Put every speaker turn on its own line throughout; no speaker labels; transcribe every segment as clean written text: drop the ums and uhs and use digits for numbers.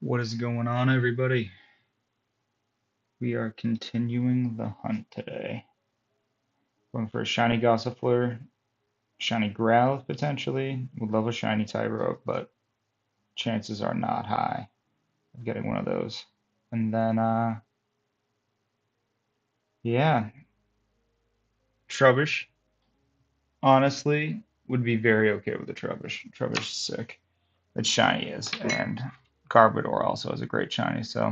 What is going on, everybody? We are continuing the hunt today. Going for a shiny Gossifleur, shiny Growlithe potentially. Would love a shiny Tyrogue, but chances are not high of getting one of those. And then, yeah, Trubbish. Honestly, would be very okay with the Trubbish. Trubbish is sick. It's shiny is, and Garbodor also has a great shiny, so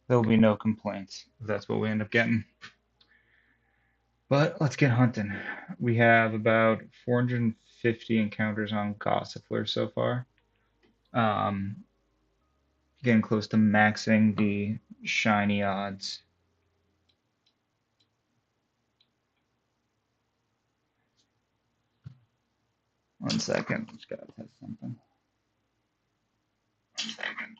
there will be no complaints if that's what we end up getting. But let's get hunting. We have about 450 encounters on Gossifleur so far. Um, Getting close to maxing the shiny odds. One second, just gotta test something. One second.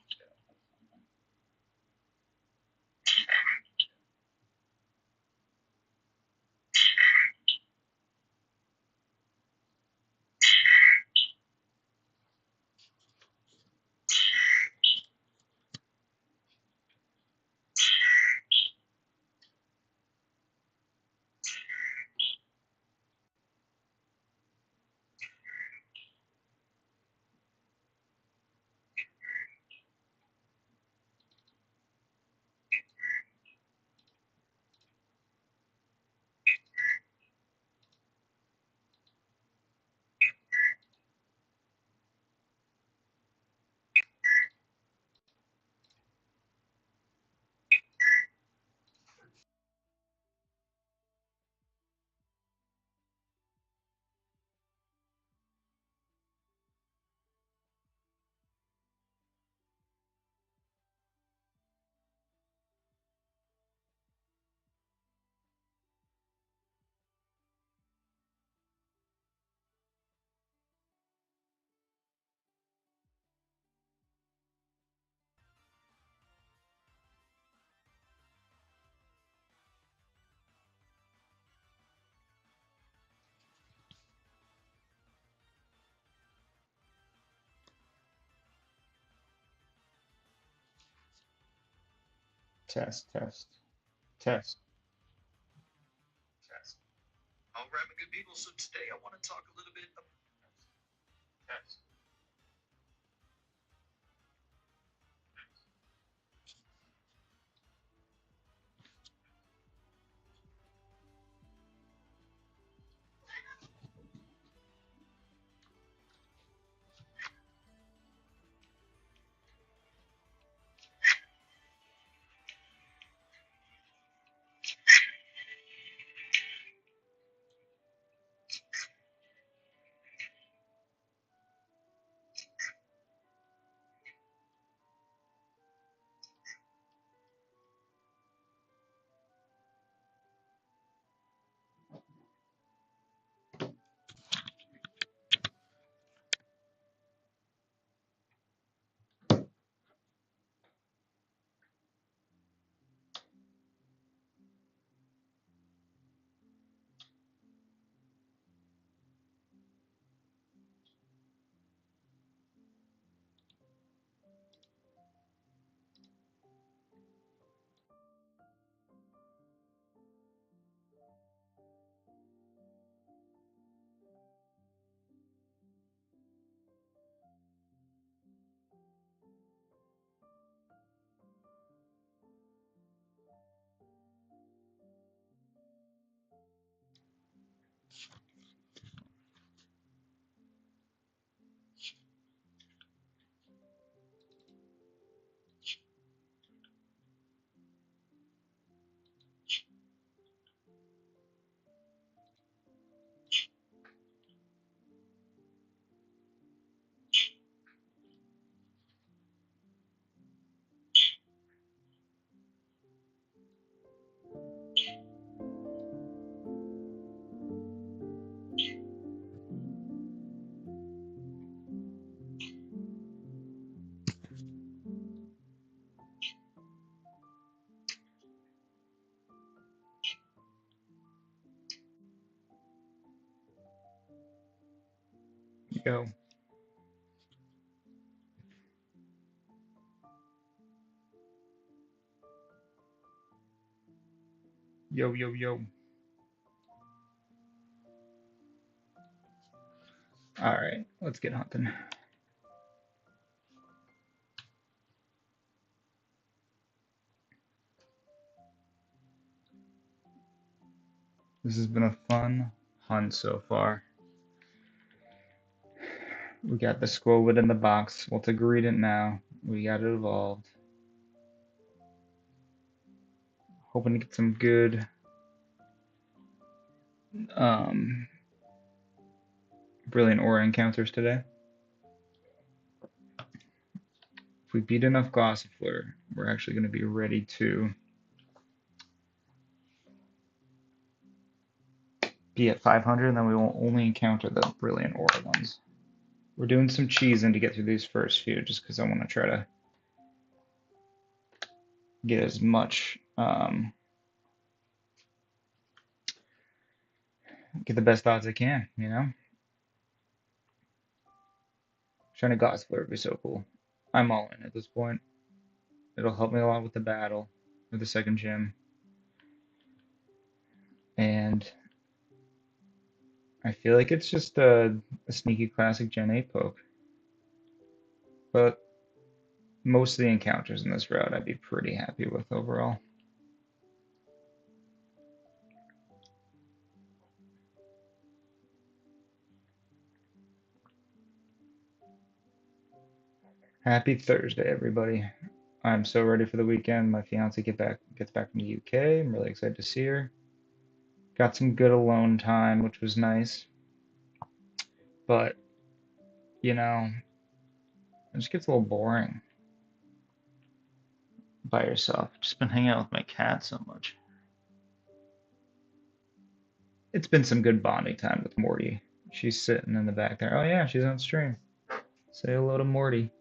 Test, test, test, test. All right, my good people. So today I want to talk a little bit about test. Go. Yo, yo, yo. All right, let's get hunting. This has been a fun hunt so far. We got the Squovit in the box. We'll to greet it now. We got it evolved. Hoping to get some good um, Brilliant Aura encounters today. If we beat enough Gossifleur, we're actually going to be ready to be at 500, and then we will only encounter the Brilliant Aura ones. We're doing some cheesing to get through these first few, just because I want to try to get as much, get the best odds I can, you know? Shiny Gossifleur would be so cool. I'm all in at this point. It'll help me a lot with the battle, with the second gym. And I feel like it's just a sneaky classic Gen 8 poke. But most of the encounters in this route I'd be pretty happy with overall. Happy Thursday, everybody. I'm so ready for the weekend. My fiance gets back from the UK. I'm really excited to see her. Got some good alone time, which was nice. But, you know, it just gets a little boring by yourself. Just been hanging out with my cat so much. It's been some good bonding time with Morty. She's sitting in the back there. Oh yeah, she's on stream. Say hello to Morty.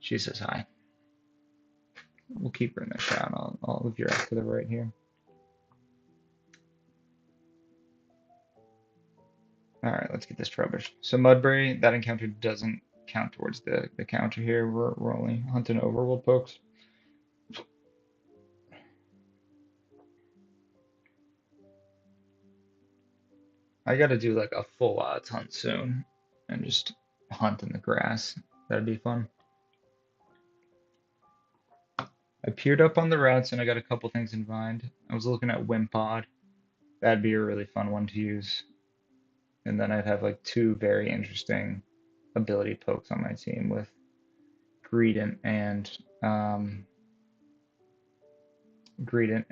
She says hi. We'll keep her in the shot. I'll move your ass to the right here. All right, let's get this rubbish. So Mudbury, that encounter doesn't count towards the counter here. We're only hunting overworld pokes. I gotta do like a full odds hunt soon and just hunt in the grass. That'd be fun. I peered up on the routes and I got a couple things in mind. I was looking at Wimpod. That'd be a really fun one to use. And then I'd have like two very interesting ability pokes on my team with Greedent um,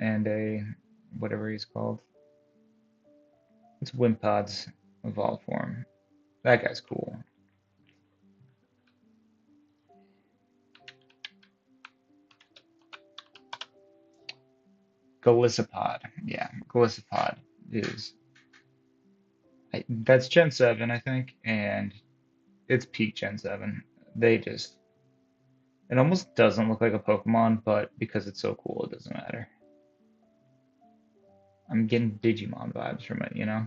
and a whatever he's called. It's Wimpod's evolved form. That guy's cool. Golisopod. Yeah, Golisopod is that's Gen 7, I think, and it's peak Gen 7. They just it almost doesn't look like a Pokemon, but because it's so cool, it doesn't matter. I'm getting Digimon vibes from it, you know?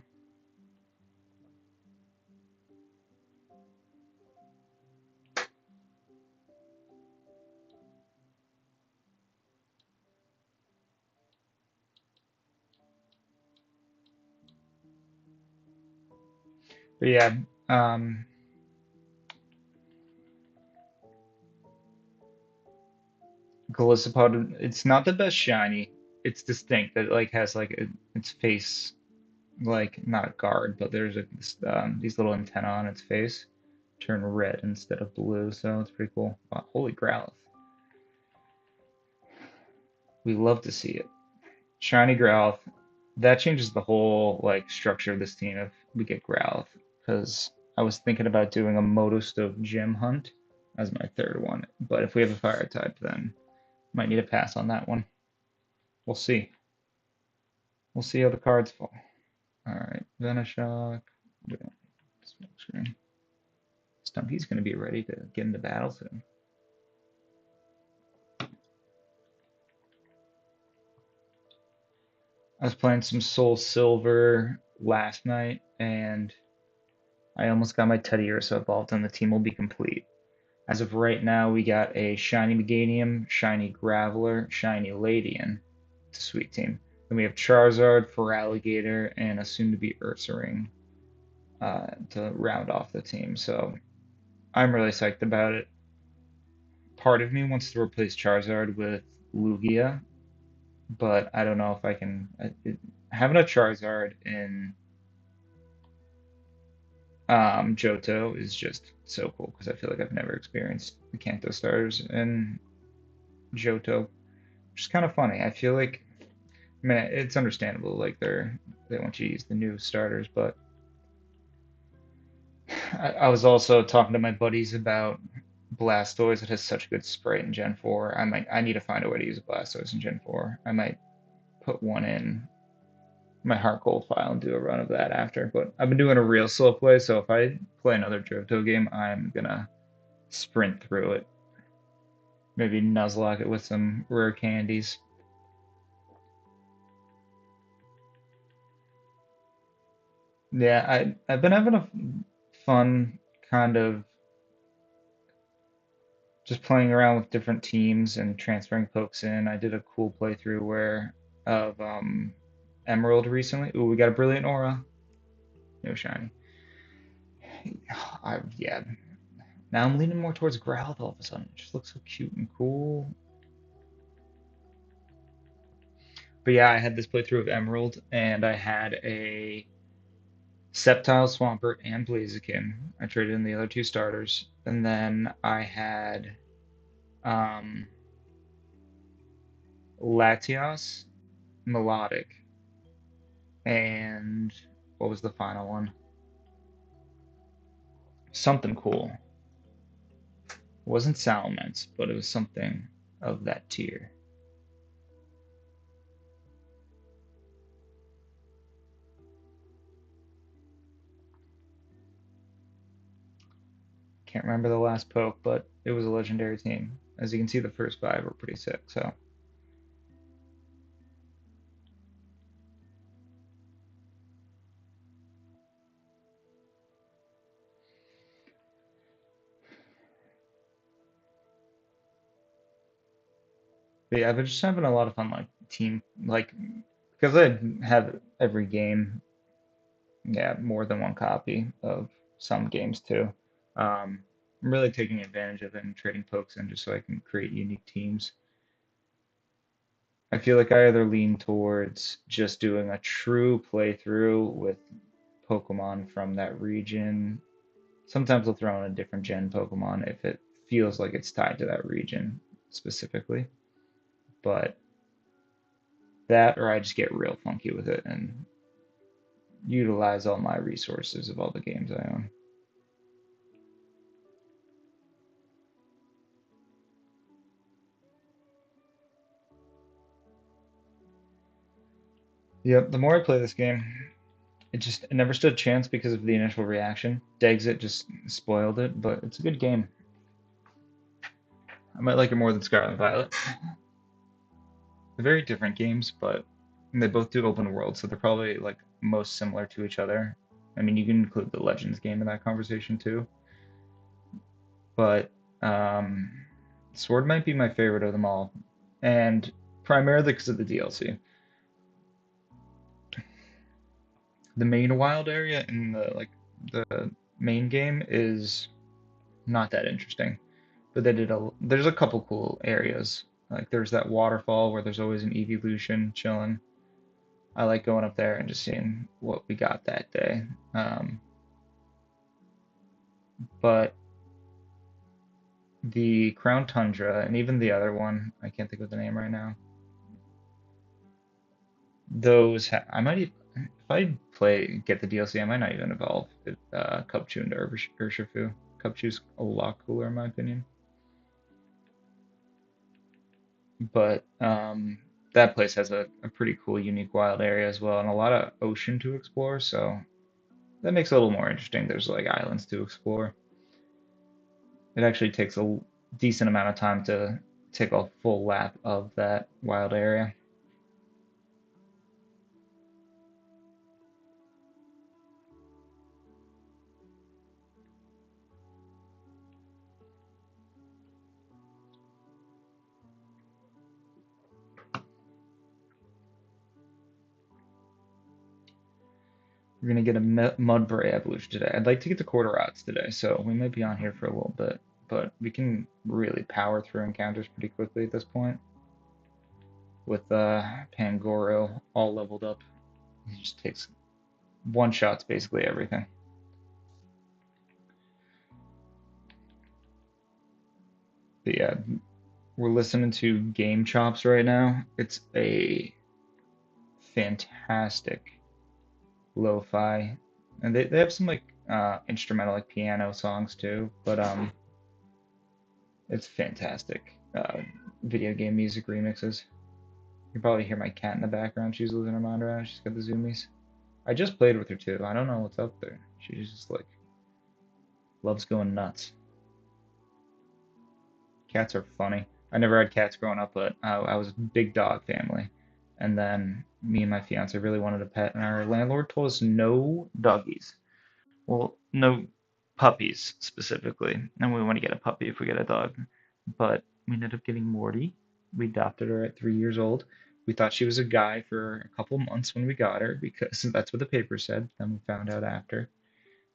But yeah, um, Golisopod, it's not the best shiny. It's distinct. It like has like its face like not a guard, but there's these little antennae on its face turn red instead of blue, so it's pretty cool. Wow, holy Growlithe. We love to see it. Shiny Growlithe. That changes the whole like structure of this team if we get Growlithe, because I was thinking about doing a Motostoke gym hunt as my third one, but if we have a fire type, then might need to pass on that one. We'll see. We'll see how the cards fall. All right, Venoshock. Smoke screen. Stumpy's going to be ready to get into battle soon. I was playing some Soul Silver last night, and I almost got my Teddiursa evolved, and the team will be complete. As of right now, we got a Shiny Meganium, Shiny Graveler, Shiny Ladian. It's a sweet team. Then we have Charizard, Feraligatr, and a soon-to-be Ursaring to round off the team. So I'm really psyched about it. Part of me wants to replace Charizard with Lugia, but I don't know if I can. Having a Charizard in Johto is just so cool because I feel like I've never experienced the Kanto starters in Johto, which is kind of funny. I feel like, I mean, it's understandable, like they want you to use the new starters, but I was also talking to my buddies about Blastoise. It has such a good sprite in Gen 4. I need to find a way to use a Blastoise in Gen 4. I might put one in my Heart Gold file and do a run of that after. But I've been doing a real slow play, so if I play another Johto game, I'm gonna sprint through it. Maybe Nuzlocke it with some rare candies. Yeah, I've been having a fun kind of just playing around with different teams and transferring folks in. I did a cool playthrough where of Emerald recently. Ooh, we got a Brilliant Aura. No shiny. Yeah. Now I'm leaning more towards Growlithe all of a sudden. It just looks so cute and cool. But yeah, I had this playthrough of Emerald and I had a Sceptile, Swampert, and Blaziken. I traded in the other two starters. And then I had um Latios, Melodic, and what was the final one? Something cool. It wasn't Salamence, but it was something of that tier. Can't remember the last poke, but it was a legendary team. As you can see, the first five were pretty sick. So, but yeah, I've been just having a lot of fun, like team, like because I have every game, yeah, more than one copy of some games too. I'm really taking advantage of it and trading pokes in just so I can create unique teams. I feel like I either lean towards just doing a true playthrough with Pokemon from that region. Sometimes I'll throw in a different gen Pokemon if it feels like it's tied to that region specifically. But that, or I just get real funky with it and utilize all my resources of all the games I own. Yep, the more I play this game, it never stood a chance because of the initial reaction. Dexit just spoiled it, but it's a good game. I might like it more than Scarlet and Violet. They're very different games, but they both do open world, so they're probably like most similar to each other. I mean, you can include the Legends game in that conversation too, but um, Sword might be my favorite of them all, and primarily because of the DLC. The main wild area in the main game is not that interesting, but there's a couple cool areas. Like there's that waterfall where there's always an evolution chilling. I like going up there and just seeing what we got that day. Um, but the Crown Tundra and even the other one, I can't think of the name right now. I might even, if I get the DLC, I might not even evolve it, Cubchoo into Urshifu. Cubchoo's a lot cooler in my opinion. But that place has a pretty cool, unique wild area as well, and a lot of ocean to explore. So that makes it a little more interesting. There's like islands to explore. It actually takes a decent amount of time to take a full lap of that wild area. We're gonna get a Mudbray evolution today. I'd like to get the Quarterots today, so we might be on here for a little bit, but we can really power through encounters pretty quickly at this point with Pangoro all leveled up. He just takes one shots basically everything. But yeah, we're listening to Game Chops right now. It's a fantastic lo-fi, and they have some like instrumental like piano songs too, but it's fantastic. Video game music remixes. You can probably hear my cat in the background. She's losing her mind right now. She's got the zoomies. I just played with her too. I don't know what's up there. She's just like loves going nuts. Cats are funny. I never had cats growing up, but I was a big dog family. And then me and my fiance really wanted a pet, and our landlord told us no doggies. Well, no puppies specifically. And we want to get a puppy if we get a dog. But we ended up getting Morty. We adopted her at 3 years old. We thought she was a guy for a couple months when we got her because that's what the paper said. Then we found out after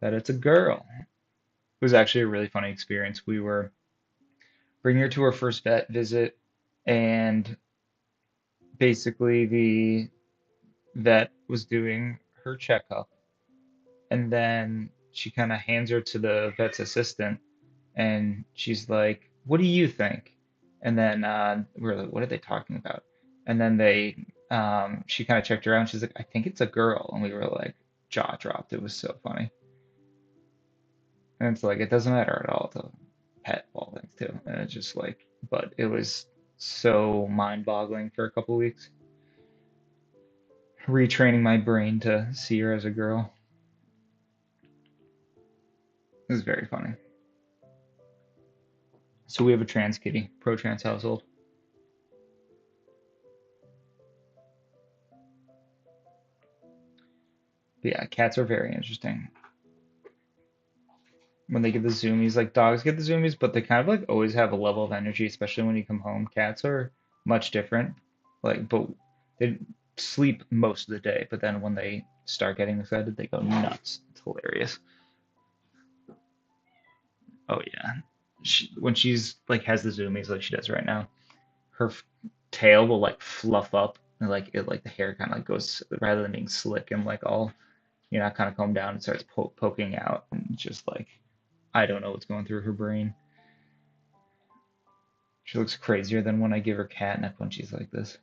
that it's a girl. It was actually a really funny experience. We were bringing her to her first vet visit, and basically the vet was doing her checkup, and then she kind of hands her to the vet's assistant, and she's like, "What do you think?" And then we're like, "What are they talking about?" And then she kind of checked her out, and she's like, "I think it's a girl," and we were like, jaw dropped. It was so funny, and it's like it doesn't matter at all. It's a pet of all things too, and it's just like, but it was so mind-boggling for a couple weeks, retraining my brain to see her as a girl. It was very funny. So we have a trans kitty, pro-trans household. But yeah, cats are very interesting. When they get the zoomies, like dogs get the zoomies, but they kind of like always have a level of energy, especially when you come home. Cats are much different. Like, but they sleep most of the day, but then when they start getting excited, they go nuts. It's hilarious. Oh yeah. When she's like has the zoomies like she does right now, her tail will like fluff up and like the hair kind of like goes rather than being slick and like all kind of calm down and starts poking out and just like I don't know what's going through her brain. She looks crazier than when I give her catnip when she's like this.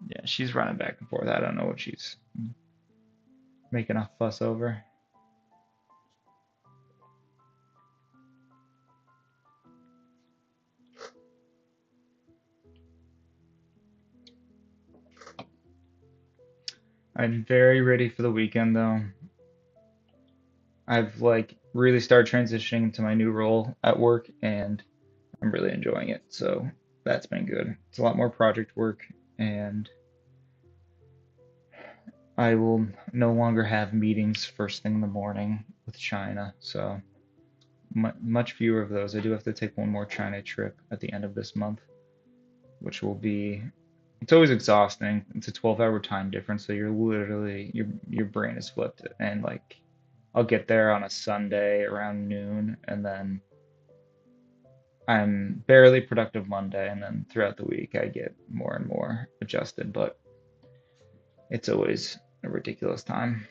Yeah, she's running back and forth. I don't know what she's making a fuss over. I'm very ready for the weekend though. I've like really started transitioning into my new role at work and I'm really enjoying it. So that's been good. It's a lot more project work and I will no longer have meetings first thing in the morning with China. So much fewer of those. I do have to take one more China trip at the end of this month, which will be it's always exhausting. It's a 12-hour time difference, so you're literally your brain is flipped and like I'll get there on a Sunday around noon and then I'm barely productive Monday and then throughout the week I get more and more adjusted, but it's always a ridiculous time.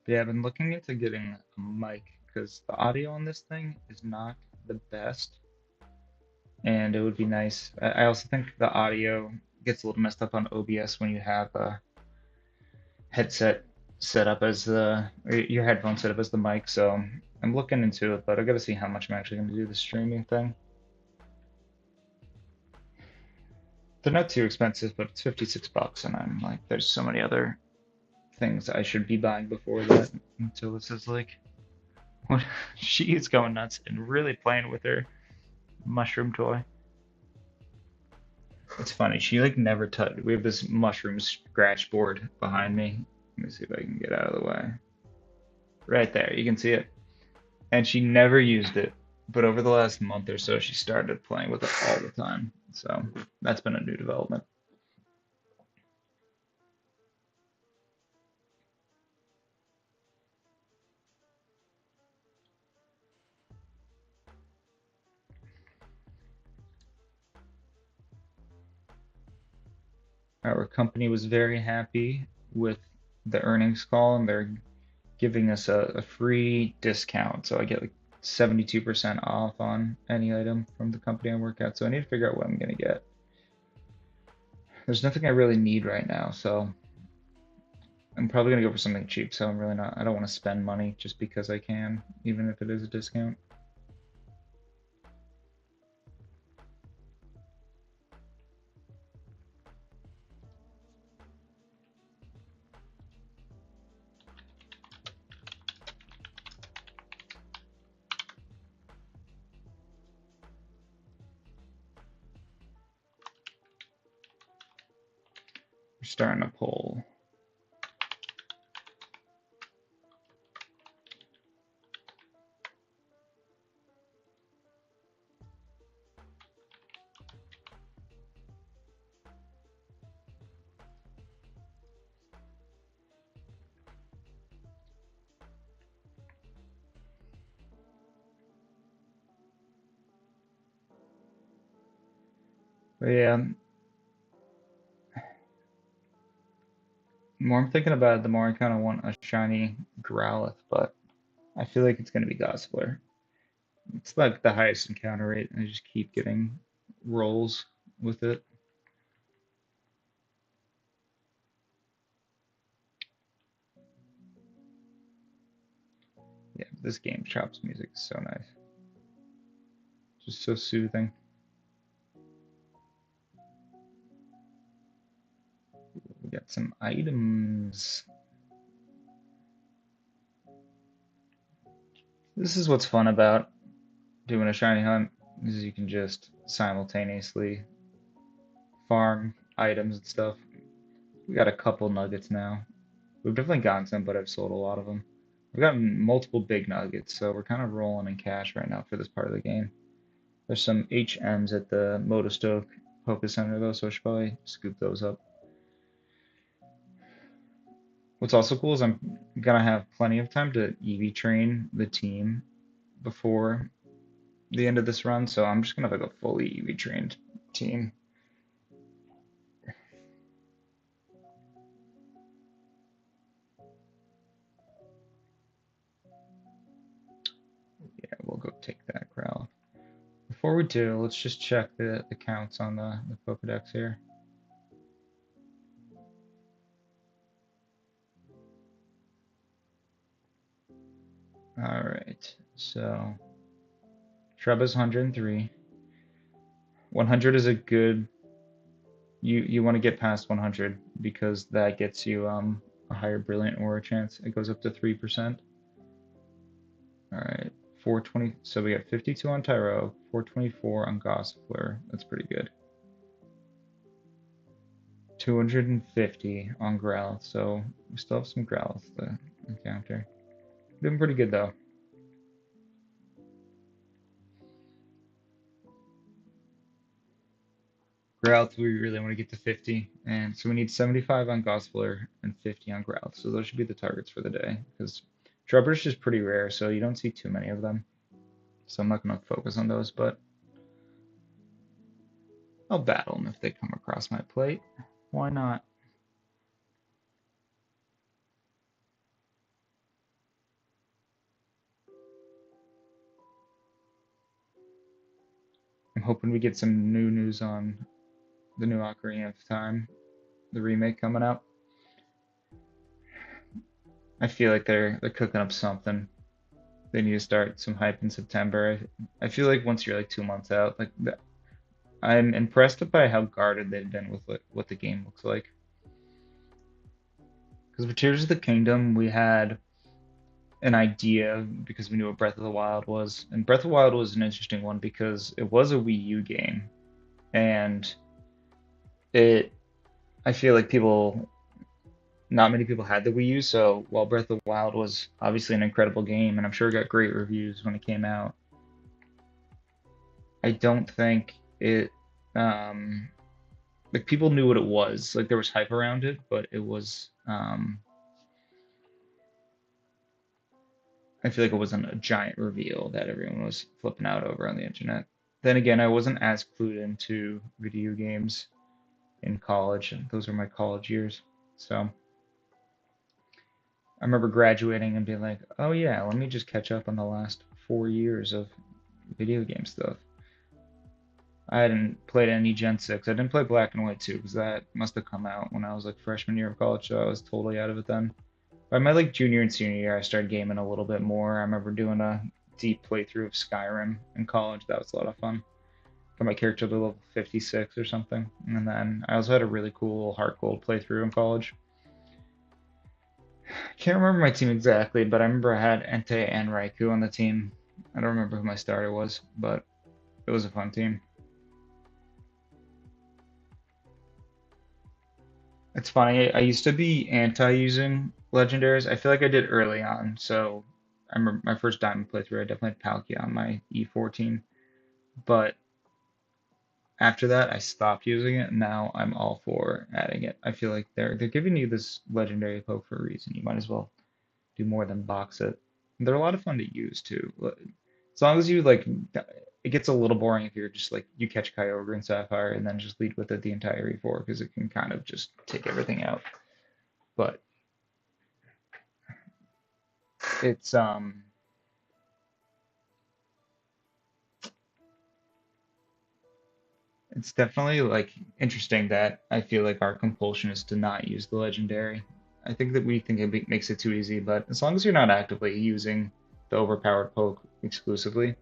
But yeah, I've been looking into getting a mic because the audio on this thing is not the best, and it would be nice. I also think the audio gets a little messed up on OBS when you have a headset set up as your headphone set up as the mic. So I'm looking into it, but I gotta see how much I'm actually gonna do the streaming thing. They're not too expensive, but it's 56 bucks, and I'm like, there's so many other things I should be buying before that. Until this is like, what she is going nuts and really playing with her mushroom toy. It's funny. She like never touched. We have this mushroom scratch board behind me. Let me see if I can get out of the way. Right there, you can see it. And she never used it, but over the last month or so, she started playing with it all the time. So that's been a new development. Our company was very happy with the earnings call, and they're giving us a free discount. So I get like 72% off on any item from the company I work at. So I need to figure out what I'm gonna get. There's nothing I really need right now, so I'm probably gonna go for something cheap. So I'm really not, I don't want to spend money just because I can, even if it is a discount. We're starting a poll. But yeah, the more I'm thinking about it, the more I kind of want a shiny Growlithe, but I feel like it's gonna be Gossifleur. It's like the highest encounter rate, and I just keep getting rolls with it. Yeah, this game chops music is so nice. Just so soothing. We got some items. This is what's fun about doing a shiny hunt, is you can just simultaneously farm items and stuff. We got a couple nuggets now. We've definitely gotten some, but I've sold a lot of them. We've gotten multiple big nuggets, so we're kind of rolling in cash right now for this part of the game. There's some HMs at the Motostoke Focus Center though, so I should probably scoop those up. What's also cool is I'm gonna have plenty of time to EV train the team before the end of this run, so I'm just gonna have like a fully EV trained team. Yeah, we'll go take that Growl. Before we do, let's just check the counts on the Pokedex here. Alright, so Treba's 103. 100 is a good, you want to get past 100 because that gets you a higher Brilliant Aura chance. It goes up to 3%. Alright, 420, so we got 52 on Tyro, 424 on Gossifleur. That's pretty good. 250 on Growl, so we still have some Growls to encounter. Doing pretty good though. Growlithe, we really want to get to 50, and so we need 75 on Gossifleur and 50 on Growlithe. So those should be the targets for the day, because Drubber's just pretty rare, so you don't see too many of them. So I'm not going to focus on those, but I'll battle them if they come across my plate. Why not? I'm hoping we get some new news on the new Ocarina of Time, the remake coming out. I feel like they're cooking up something. They need to start some hype in September. I feel like once you're like 2 months out, like I'm impressed by how guarded they've been with what the game looks like. Because for Tears of the Kingdom, we had an idea because we knew what Breath of the Wild was, and Breath of the Wild was an interesting one because it was a Wii U game, and it I feel like not many people had the Wii U, so while Breath of the Wild was obviously an incredible game, and I'm sure it got great reviews when it came out, I don't think it um like people knew what it was. Like there was hype around it, but it was I feel like it wasn't a giant reveal that everyone was flipping out over on the internet. Then again, I wasn't as clued into video games in college, and those were my college years. So I remember graduating and being like, oh yeah, let me just catch up on the last 4 years of video game stuff. I hadn't played any Gen 6. I didn't play Black and White 2 because that must have come out when I was like freshman year of college, so I was totally out of it then. By my like junior and senior year, I started gaming a little bit more. I remember doing a deep playthrough of Skyrim in college. That was a lot of fun. Got my character to level 56 or something. And then I also had a really cool Heart Gold playthrough in college. I can't remember my team exactly, but I remember I had Entei and Raikou on the team. I don't remember who my starter was, but it was a fun team. It's funny, I used to be anti using legendaries. I feel like I did early on. So I remember my first diamond playthrough, I definitely had Palkia on my E14. But after that, I stopped using it, and now I'm all for adding it. I feel like they're giving you this legendary poke for a reason. You might as well do more than box it. They're a lot of fun to use too. As long as you like, it gets a little boring if you're just like you catch Kyogre and Sapphire and then just lead with it the entire E4 because it can kind of just take everything out. But it's it's definitely like interesting that I feel like our compulsion is to not use the legendary. I think that we think it makes it too easy, but as long as you're not actively using the overpowered poke exclusively,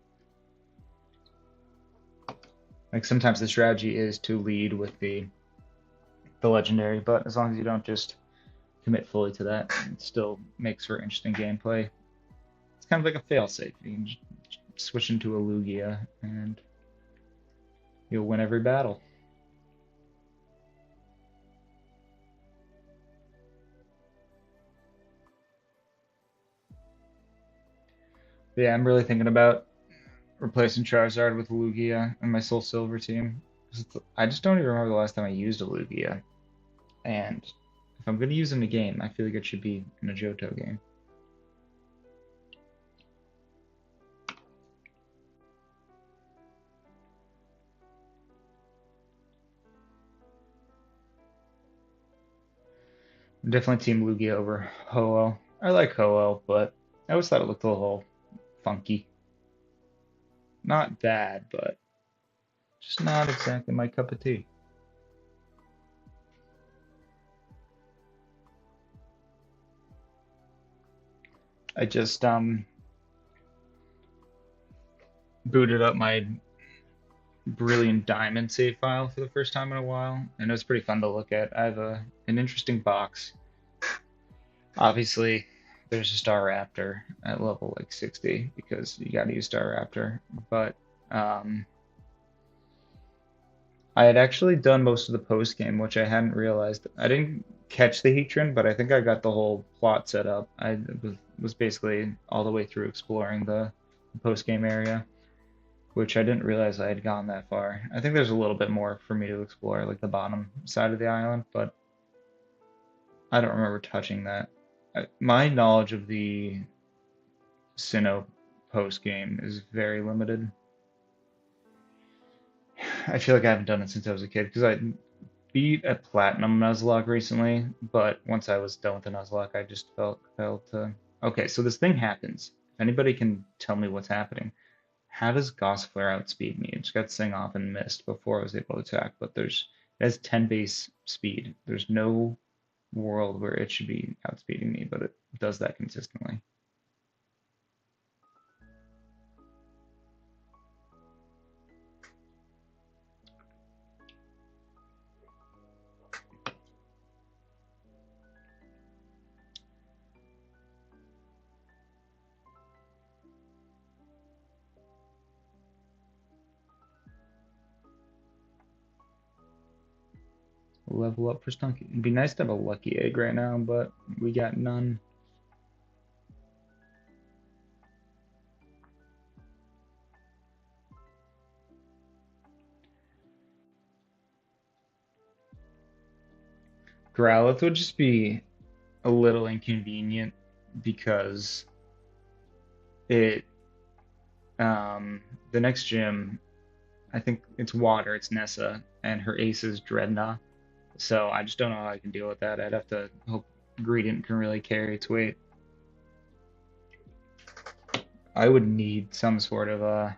like sometimes the strategy is to lead with the legendary, but as long as you don't just commit fully to that, it still makes for interesting gameplay. It's kind of like a failsafe. You can just switch into a Lugia and you'll win every battle. But yeah, I'm really thinking about replacing Charizard with Lugia in my Soul Silver team. I just don't even remember the last time I used a Lugia. And if I'm going to use in a game, I feel like it should be in a Johto game. Definitely Team Lugia over Ho-Oh. I like Ho-Oh, but I always thought it looked a little funky. Not bad, but just not exactly my cup of tea. I just booted up my Brilliant Diamond save file for the first time in a while, and it was pretty fun to look at. I have an interesting box. Obviously, there's a Staraptor at level like 60 because you got to use Staraptor. But um, I had actually done most of the post game, which I hadn't realized. I didn't catch the Heatran, but I think I got the whole plot set up. I was basically all the way through exploring the post game area, which I didn't realize I had gone that far. I think there's a little bit more for me to explore, like the bottom side of the island, but I don't remember touching that. My knowledge of the Sinnoh post game is very limited. I feel like I haven't done it since I was a kid because I beat a platinum Nuzlocke recently, but once I was done with the Nuzlocke, I just felt to. Okay, so this thing happens. If anybody can tell me what's happening, how does Gossifleur outspeed me? It just got Sing off and missed before I was able to attack, but it has 10 base speed. There's no world where it should be outspeeding me, but it does that consistently. Level up for Stunky. It'd be nice to have a lucky egg right now, but we got none. Growlithe would just be a little inconvenient because it the next gym, I think it's water, it's Nessa, and her ace is Dreadnought. So I just don't know how I can deal with that. I'd have to hope Greedent can really carry its weight. I would need some sort of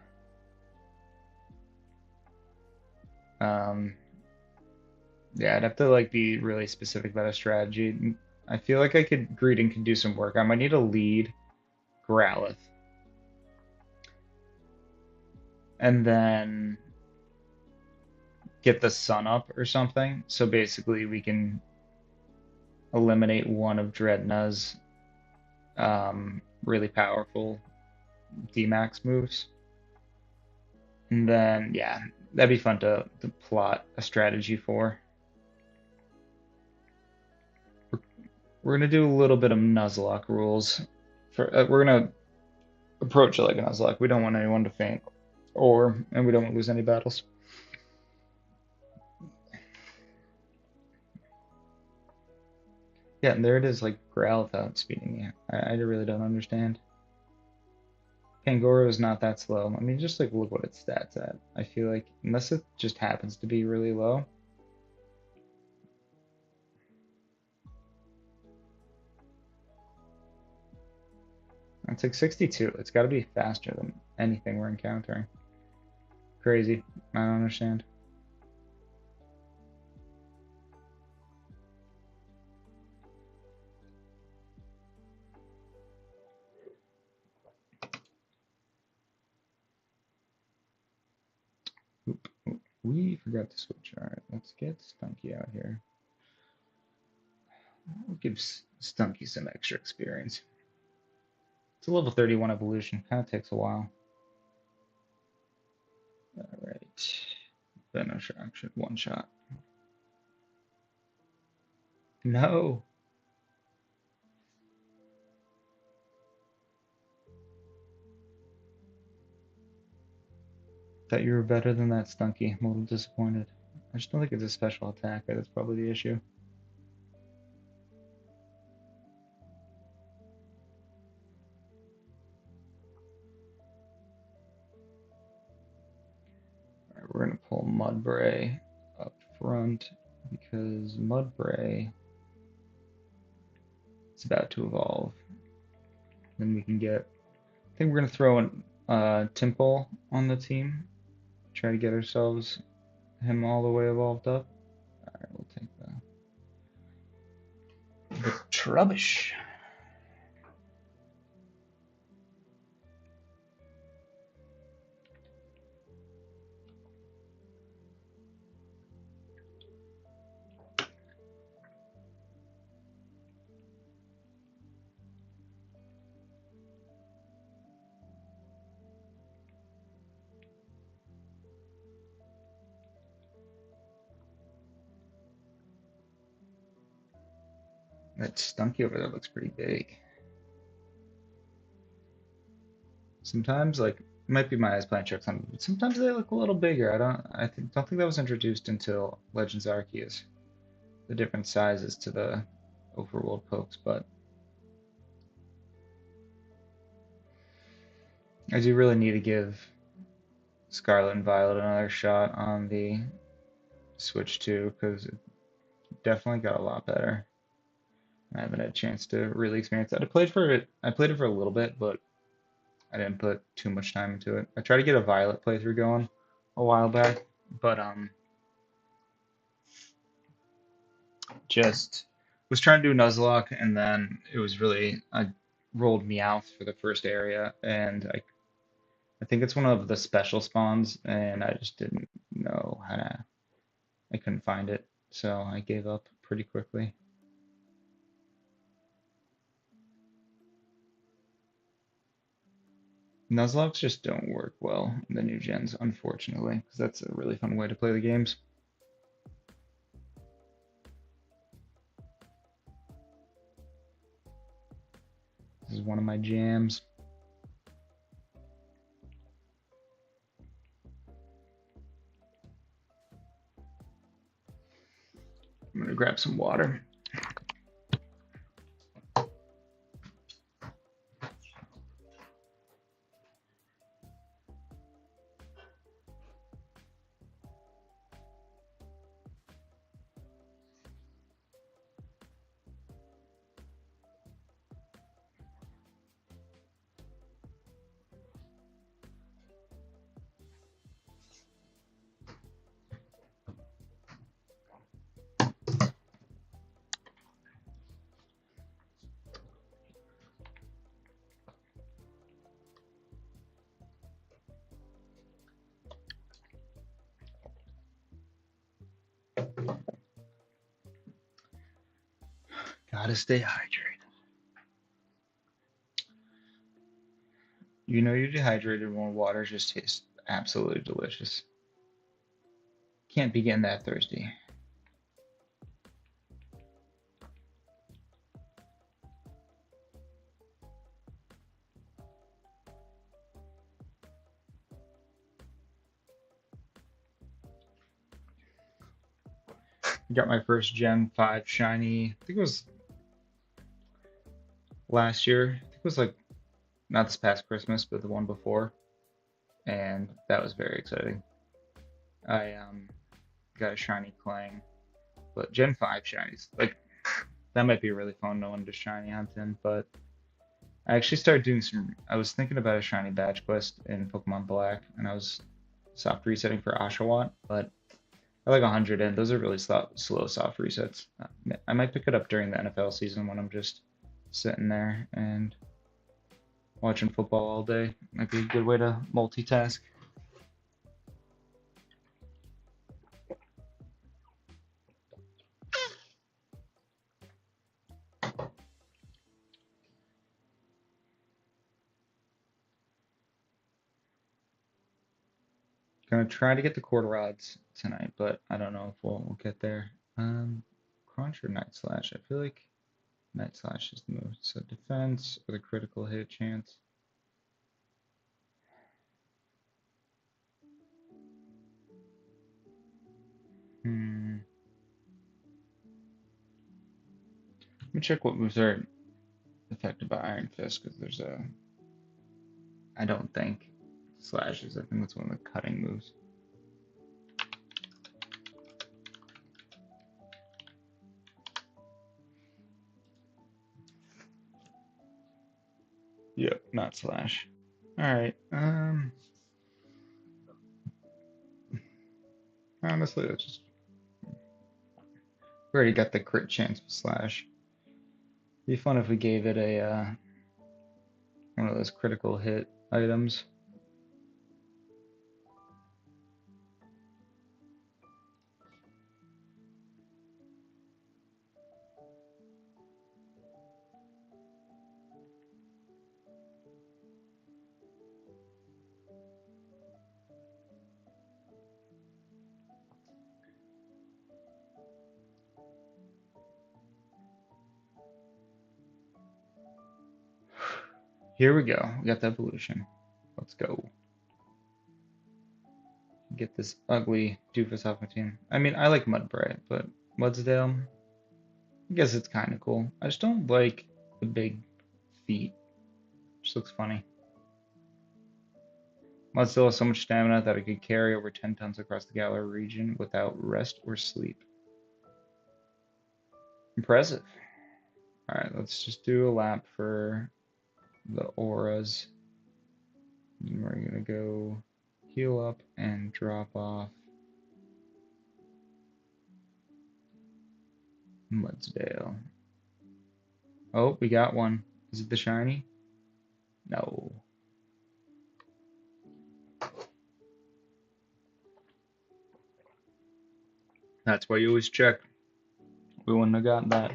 yeah, I'd have to like be really specific about a strategy. I feel like Greedent can do some work. I might need a lead Growlithe. And then get the sun up or something. So basically we can eliminate one of Dreadna's really powerful D-Max moves. And then, yeah, that'd be fun to plot a strategy for. We're gonna do a little bit of Nuzlocke rules. We're gonna approach it like a Nuzlocke. We don't want anyone to faint, and we don't want to lose any battles. Yeah, and there it is, like Growlithe outspeeding me. I really don't understand. Pangoro is not that slow. I mean, just like look what its stats at. I feel like unless it just happens to be really low. It's like 62. It's got to be faster than anything we're encountering. Crazy. I don't understand. Oop, oop. We forgot to switch. All right, let's get Stunky out here. We'll give Stunky some extra experience. It's a level 31 evolution. Kind of takes a while. All right. Venoshock should one shot. No. Thought you were better than that, Stunky. I'm a little disappointed. I just don't think it's a special attack. That's probably the issue. All right, we're gonna pull Mudbray up front because Mudbray is about to evolve. Then we can get. I think we're gonna throw an Tympole on the team. Try to get ourselves him all the way evolved up. All right, we'll take the Trubbish. That Stunky over there looks pretty big. Sometimes, like, it might be my eyes playing tricks on me, but sometimes they look a little bigger. Don't think that was introduced until Legends Arceus. The different sizes to the overworld pokes, but I do really need to give Scarlet and Violet another shot on the Switch 2 because it definitely got a lot better. I haven't had a chance to really experience that. I played it for a little bit, but I didn't put too much time into it. I tried to get a Violet playthrough going a while back, but just was trying to do Nuzlocke, and then it was really I rolled Meowth for the first area, and I think it's one of the special spawns, and I just didn't know how to. I couldn't find it, so I gave up pretty quickly. Nuzlocks just don't work well in the new gens, unfortunately, because that's a really fun way to play the games. is one of my jams. I'm gonna grab some water. Gotta stay hydrated. You know you're dehydrated when water just tastes absolutely delicious. Can't be getting that thirsty. Got my first Gen 5 shiny, I think it was last year. I think it was like not this past Christmas, but the one before. And that was very exciting. I got a shiny Clang, but Gen 5 shinies, like that might be really fun knowing to shiny hunting, but I actually started doing I was thinking about a shiny badge quest in Pokemon Black, and I was soft resetting for Oshawott, but I like 100 in. Those are really slow soft resets. I might pick it up during the NFL season when I'm just sitting there and watching football all day. Might be a good way to multitask. Gonna try to get the quarter odds tonight, but I don't know if we'll get there. Crunch or Night Slash? I feel like Night Slash is the move. So defense with a critical hit chance. Let me check what moves are affected by Iron Fist, because there's I don't think slashes. I think that's one of the cutting moves. Yep, not slash. Alright, honestly, let's just. We already got the crit chance with slash. Be fun if we gave it a, one of those critical hit items. Here we go. We got the evolution. Let's go. Get this ugly doofus off my team. I mean, I like Mudbright, but Mudsdale, I guess it's kind of cool. I just don't like the big feet. Just looks funny. Mudsdale has so much stamina that it could carry over 10 tons across the Galar region without rest or sleep. Impressive. Alright, let's just do a lap for the auras. And we're gonna go heal up and drop off Mudsdale. Oh, we got one. Is it the shiny? No. That's why you always check. We wouldn't have gotten that.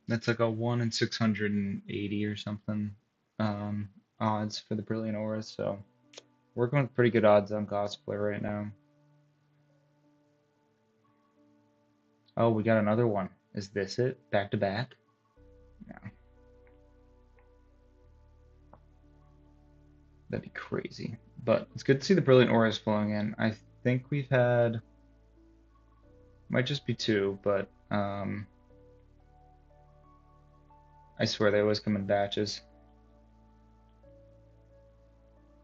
That's like a 1 in 680 or something odds for the Brilliant Auras, so working with pretty good odds on cosplay right now. Oh, we got another one. Is this it? Back to back? No. That'd be crazy. But it's good to see the brilliant auras flowing in. I think we've had, might just be two, but I swear they always come in batches.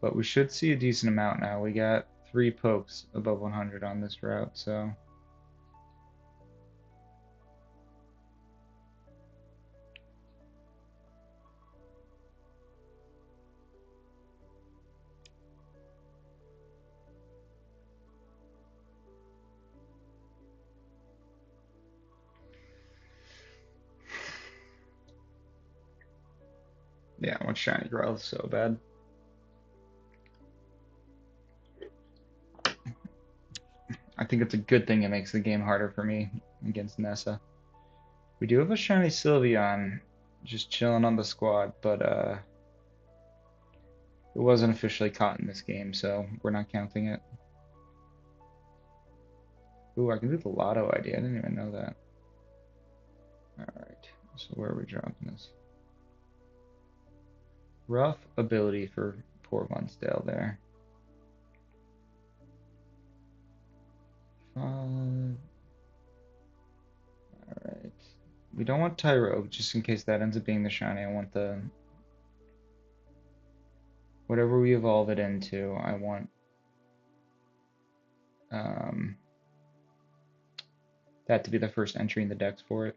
But we should see a decent amount now. We got 3 pokes above 100 on this route, so yeah, I want shiny growth so bad. I think it's a good thing it makes the game harder for me against Nessa. We do have a shiny Sylveon just chilling on the squad, but it wasn't officially caught in this game, so we're not counting it. Ooh, I can do the Lotto ID. I didn't even know that. Alright, so where are we dropping this? Rough ability for poor Munsdale there. 5. Alright. We don't want Tyro, just in case that ends up being the shiny. I want the... Whatever we evolve it into, I want um, that to be the first entry in the dex for it.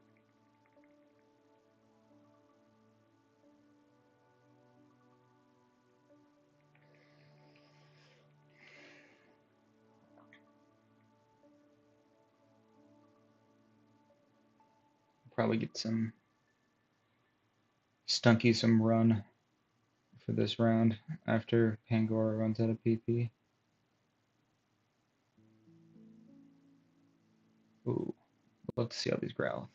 Probably get some Stunky some run for this round after Pangoro runs out of PP. Ooh, love to see how these growl.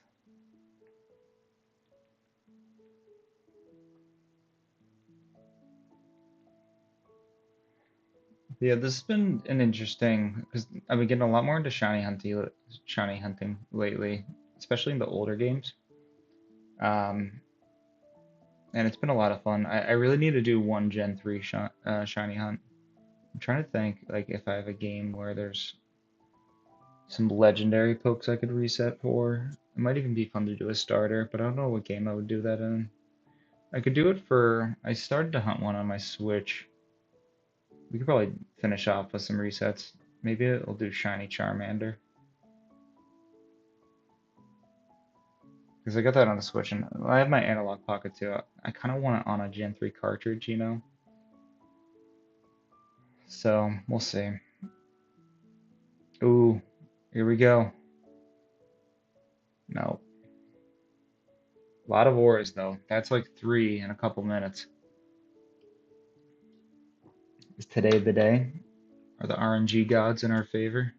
Yeah, this has been an interesting because I've been getting a lot more into shiny hunting lately, especially in the older games. Um, and it's been a lot of fun. I really need to do one Gen 3 shiny hunt. I'm trying to think like if I have a game where there's some legendary pokes I could reset for. It might even be fun to do a starter, but I don't know what game I would do that in. I could do it for. I started to hunt one on my Switch. We could probably finish off with some resets. Maybe I'll do Shiny Charmander. Because I got that on the Switch, and I have my Analog Pocket too. I kind of want it on a Gen 3 cartridge, you know? So, we'll see. Ooh, here we go. No. A lot of auras, though. That's like 3 in a couple minutes. Is today the day? Are the RNG gods in our favor?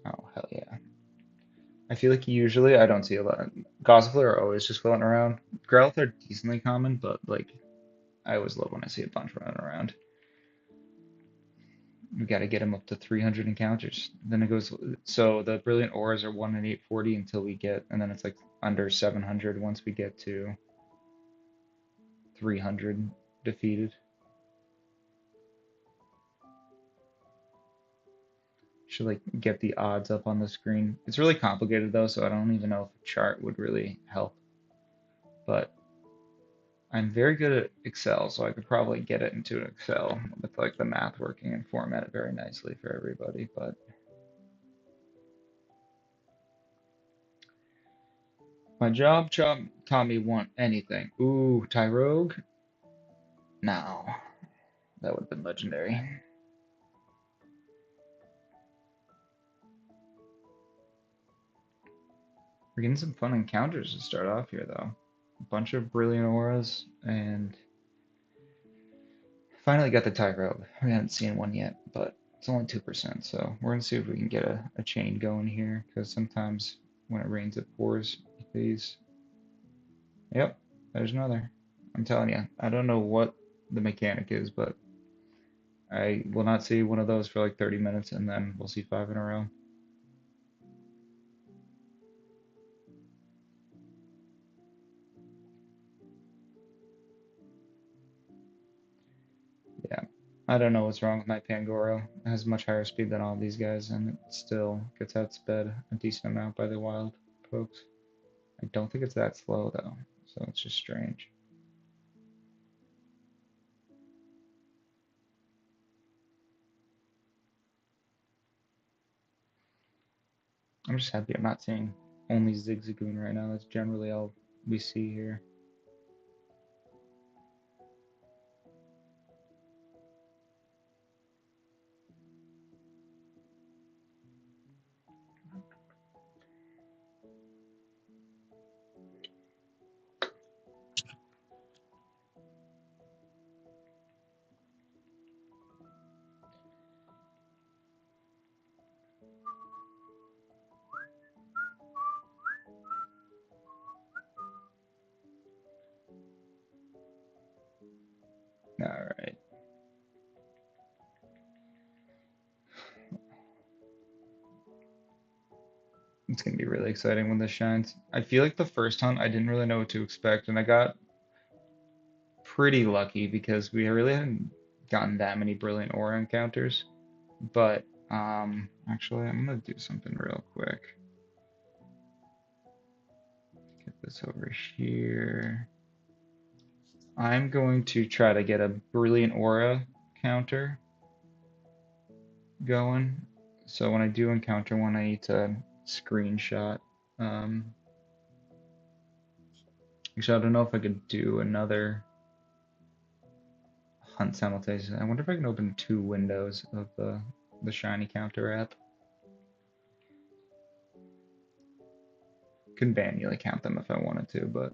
Oh, hell yeah. I feel like usually I don't see a lot. Gossifleur are always just floating around. Growlithe are decently common, but like I always love when I see a bunch running around. We got to get them up to 300 encounters. Then it goes, so the brilliant auras are 1 in 840 until we get, and then it's like under 700 once we get to 300 defeated. Should like get the odds up on the screen. It's really complicated though, so I don't even know if a chart would really help. But I'm very good at Excel, so I could probably get it into an Excel with like the math working and format it very nicely for everybody. But my job taught me want anything. Ooh, Tyrogue? No, that would have been legendary. We're getting some fun encounters to start off here, though. A bunch of brilliant auras, and finally got the Tyrogue. We haven't seen one yet, but it's only 2%, so we're gonna see if we can get a chain going here, because sometimes when it rains, it pours. These. Yep, there's another. I'm telling you, I don't know what the mechanic is, but I will not see one of those for like 30 minutes, and then we'll see 5 in a row. Yeah, I don't know what's wrong with my Pangoro. It has much higher speed than all these guys, and it still gets outsped a decent amount by the wild folks. I don't think it's that slow though, so it's just strange. I'm just happy I'm not seeing only Zigzagoon right now. That's generally all we see here. All right. It's gonna be really exciting when this shines. I feel like the first hunt I didn't really know what to expect, and I got pretty lucky because we really hadn't gotten that many brilliant aura encounters. But actually, I'm gonna do something real quick. Get this over here. I'm going to try to get a brilliant aura counter going. So when I do encounter one, I need to screenshot. Um, Actually, I don't know if I could do another hunt simultaneously. I wonder if I can open 2 windows of the shiny counter app. Could manually count them if I wanted to, but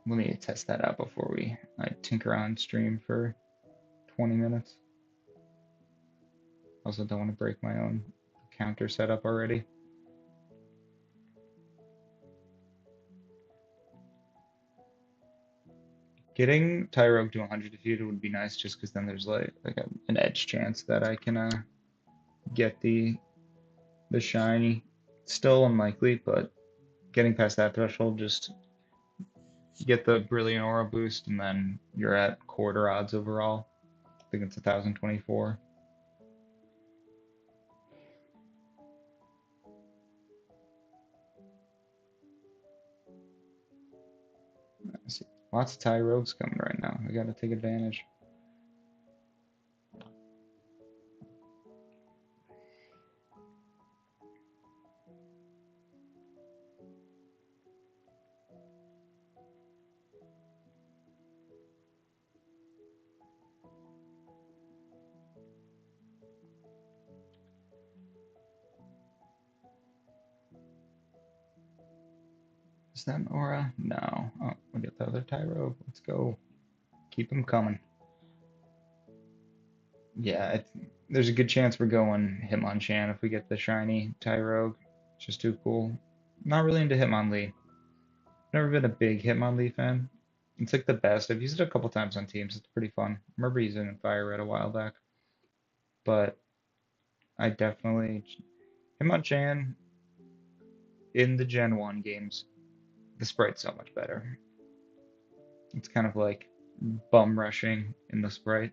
we'll need to test that out before I tinker on stream for 20 minutes. Also, don't want to break my own counter setup already. Getting Tyrogue to 100 defeated would be nice, just because then there's like an edge chance that I can get the shiny. Still unlikely, but getting past that threshold, just get the Brilliant Aura boost, and then you're at quarter odds overall. I think it's 1024. I see lots of Tyrogues coming right now. We gotta take advantage. Is that an aura? No. Oh, we get the other Tyrogue. Let's go. Keep them coming. Yeah, there's a good chance we're going Hitmonchan if we get the shiny Tyrogue. It's just too cool. Not really into Hitmonlee. Never been a big Hitmonlee fan. It's like the best. I've used it a couple times on teams. It's pretty fun. I remember using it in Fire Red a while back. But I definitely Hitmonchan in the Gen 1 games, the sprite's so much better. It's kind of like bum rushing in the sprite.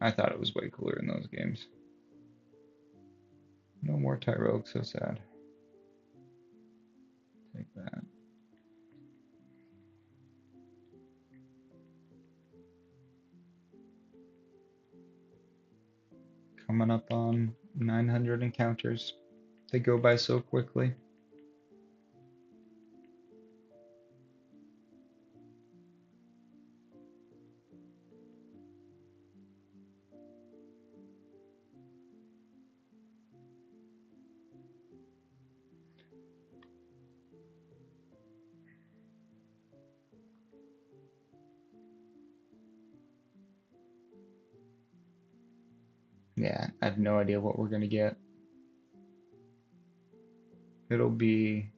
I thought it was way cooler in those games. No more Tyrogue, so sad. Take that. Coming up on 900 encounters. They go by so quickly. Yeah, I have no idea what we're gonna get. It'll be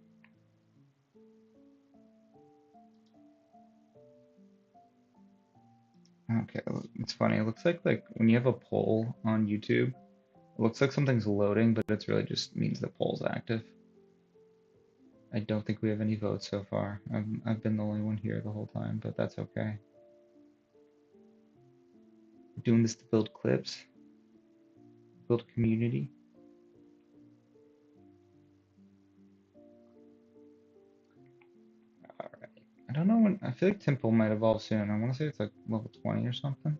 okay. It's funny. It looks like when you have a poll on YouTube, it looks like something's loading, but it's really just means the poll's active. I don't think we have any votes so far. I've been the only one here the whole time, but that's okay. We're doing this to build clips, build community. All right. I don't know when. I feel like Temple might evolve soon. I want to say it's like level 20 or something.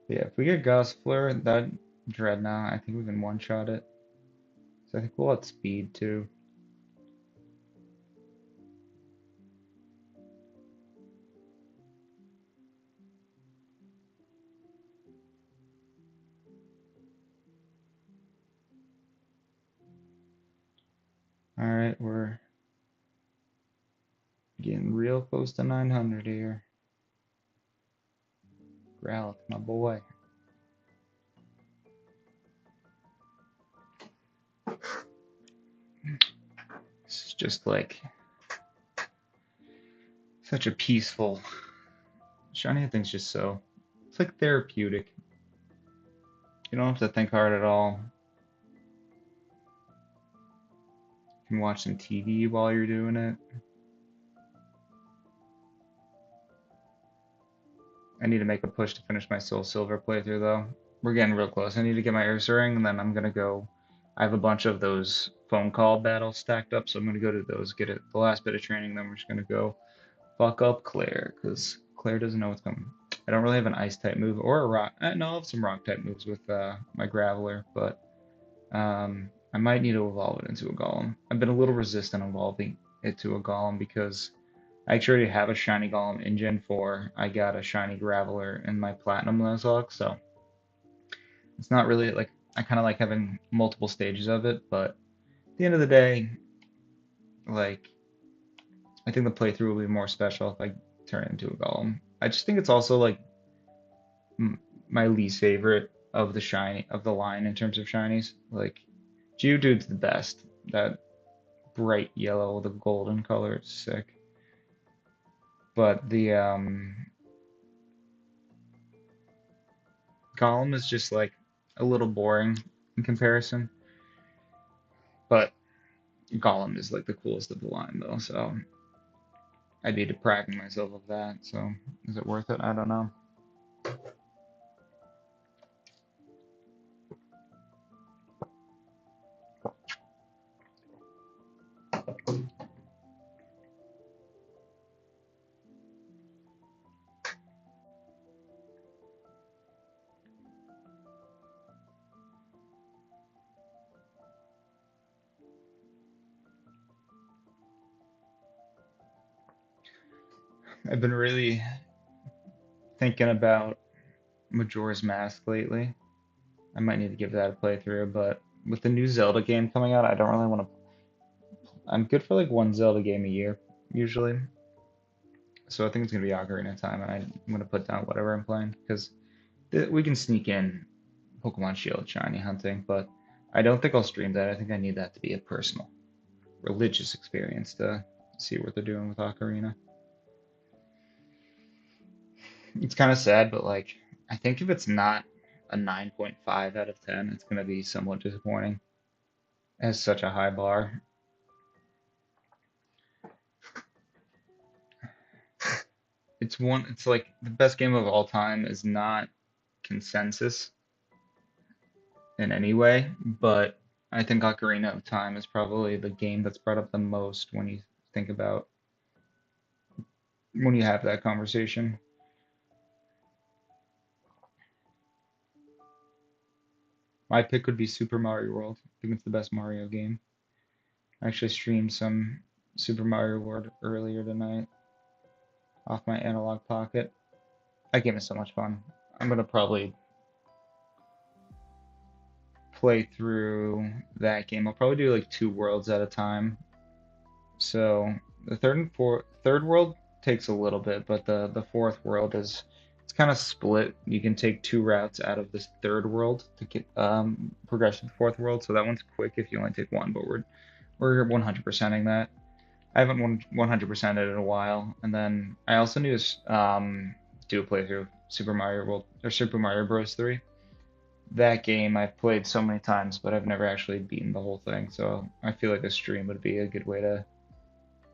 But yeah, if we get Gossifleur, that Dreadnought, I think we can one-shot it. So I think we'll have speed too. All right, we're getting real close to 900 here. Growlithe, my boy. This is just like such a peaceful. Shiny thing's just so. It's like therapeutic. You don't have to think hard at all. You can watch some TV while you're doing it. I need to make a push to finish my Soul Silver playthrough though. We're getting real close. I need to get my Ursa Ring and then I'm gonna go. I have a bunch of those phone call battles stacked up, so I'm gonna go to those, get it the last bit of training, then we're just gonna go fuck up Claire, because Claire doesn't know what's coming. I don't really have an ice type move or a rock. No, I'll have some rock type moves with my Graveler, but I might need to evolve it into a Golem. I've been a little resistant evolving it to a Golem because I actually already have a shiny Golem in Gen 4. I got a shiny Graveler in my Platinum Nuzlocke, so it's not really like I kind of like having multiple stages of it, but at the end of the day, like I think the playthrough will be more special if I turn it into a Golem. I just think it's also like my least favorite of the shiny of the line in terms of shinies. Like Geodude's the best. That bright yellow with a golden color is sick. But the Golem is just like a little boring in comparison. But Golem is like the coolest of the line though, so I'd be depriving myself of that. So is it worth it? I don't know. I've been really thinking about Majora's Mask lately. I might need to give that a playthrough, but with the new Zelda game coming out, I don't really want to. I'm good for like one Zelda game a year, usually. So I think it's gonna be Ocarina of Time, and I'm gonna put down whatever I'm playing because we can sneak in Pokemon Shield shiny hunting, but I don't think I'll stream that. I think I need that to be a personal, religious experience to see what they're doing with Ocarina. It's kind of sad, but like I think if it's not a 9.5 out of 10, it's gonna be somewhat disappointing. It has such a high bar. It's like the best game of all time is not consensus in any way, but I think Ocarina of Time is probably the game that's brought up the most when you think about when you have that conversation. My pick would be Super Mario World. I think it's the best Mario game. I actually streamed some Super Mario World earlier tonight off my Analog Pocket. That game is so much fun. I'm gonna probably play through that game. I'll probably do like two worlds at a time. So the third world takes a little bit, but the fourth world is It's kind of split. You can take two routes out of this third world to get progress to the fourth world. So that one's quick if you only take one, but we're 100%ing that. I haven't 100%ed it in a while. And then I also need to do a playthrough of Super Mario World or Super Mario Bros. 3. That game I've played so many times, but I've never actually beaten the whole thing. So I feel like a stream would be a good way to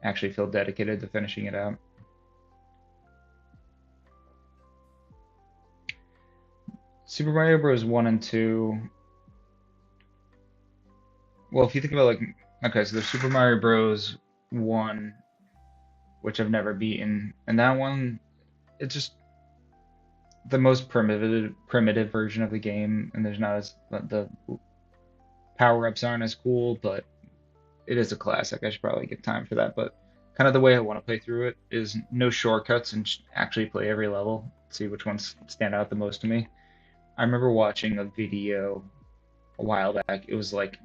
actually feel dedicated to finishing it out. Super Mario Bros. 1 and 2. Well, if you think about like, okay, so there's Super Mario Bros. 1, which I've never beaten, and that one, it's just the most primitive version of the game, and there's not as the power-ups aren't as cool, but it is a classic. I should probably get time for that, but kind of the way I want to play through it is no shortcuts and actually play every level, see which ones stand out the most to me. I remember watching a video a while back. It was like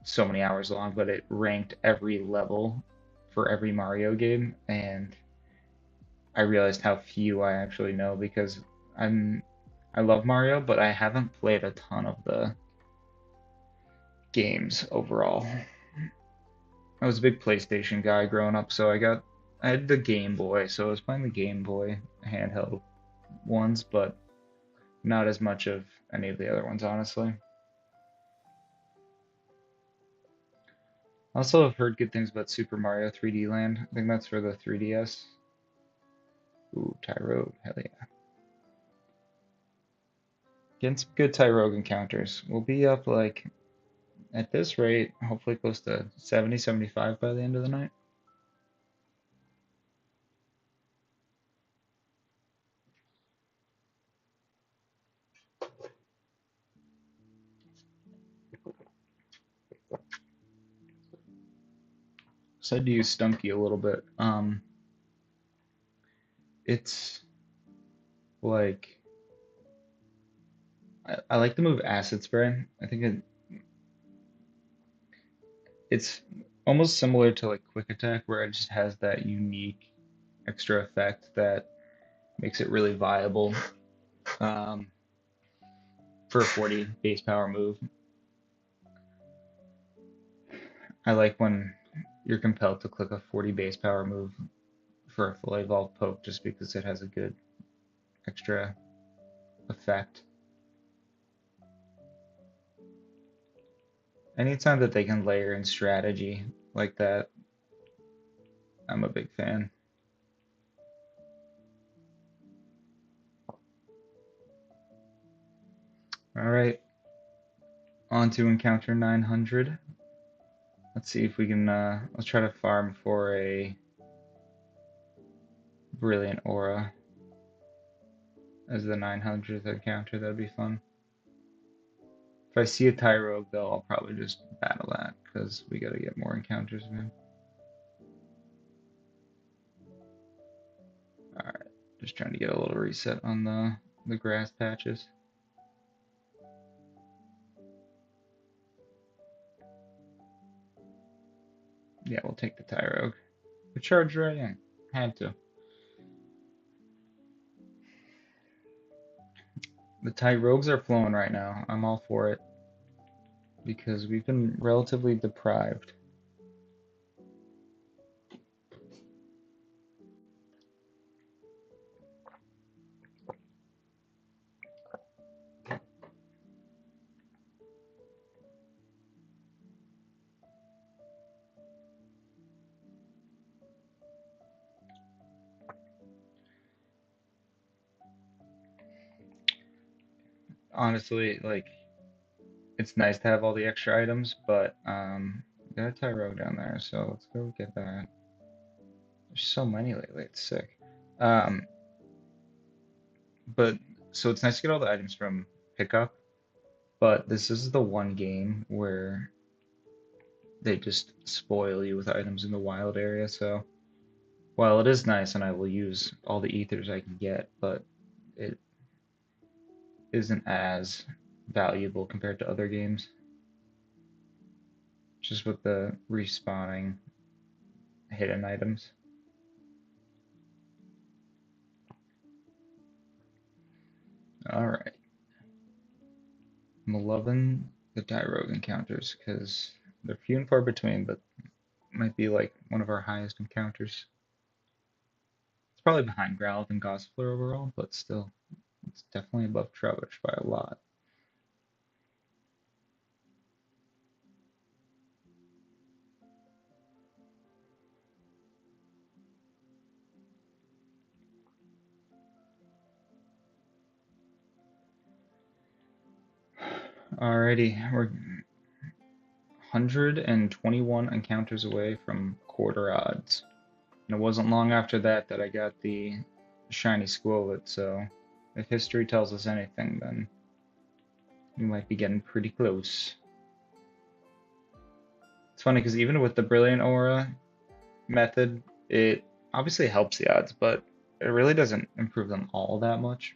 so many hours long, but it ranked every level for every Mario game, and I realized how few I actually know because I'm I love Mario, but I haven't played a ton of the games overall. I was a big PlayStation guy growing up, so I had the Game Boy, so I was playing the Game Boy handheld ones, but not as much of any of the other ones, honestly. Also, I've heard good things about Super Mario 3D Land. I think that's for the 3DS. Ooh, Tyrogue, hell yeah. Getting some good Tyrogue encounters. We'll be up like at this rate, hopefully close to 70, 75 by the end of the night. Said to use Stunky a little bit. It's like I like the move Acid Spray. I think it's almost similar to like Quick Attack, where it just has that unique extra effect that makes it really viable um, for a 40 base power move. I like when you're compelled to click a 40 base power move for a fully evolved poke just because it has a good extra effect. Anytime that they can layer in strategy like that, I'm a big fan. All right, on to encounter 900. Let's see if we can, let's try to farm for a Brilliant Aura as the 900th encounter. That'd be fun. If I see a Tyrogue, though, I'll probably just battle that because we gotta get more encounters, man. Alright, just trying to get a little reset on the grass patches. Yeah, we'll take the Tyrogue. We charged right in. Had to. The Tyrogues are flowing right now. I'm all for it because we've been relatively deprived. Honestly, like, it's nice to have all the extra items, but got a Tyrogue down there, so let's go get that. There's so many lately, it's sick. Um, but so it's nice to get all the items from pickup, but this is the one game where they just spoil you with items in the wild area. So while it is nice and I will use all the ethers I can get, but it isn't as valuable compared to other games. Just with the respawning hidden items. Alright. I'm loving the Dirogue encounters because they're few and far between, but might be like one of our highest encounters. It's probably behind Growlithe and Gossifleur overall, but still, it's definitely above Trubbish by a lot. Alrighty, we're 121 encounters away from quarter odds. And it wasn't long after that that I got the shiny Squirrel, so if history tells us anything, then we might be getting pretty close. It's funny because even with the Brilliant Aura method, it obviously helps the odds, but it really doesn't improve them all that much.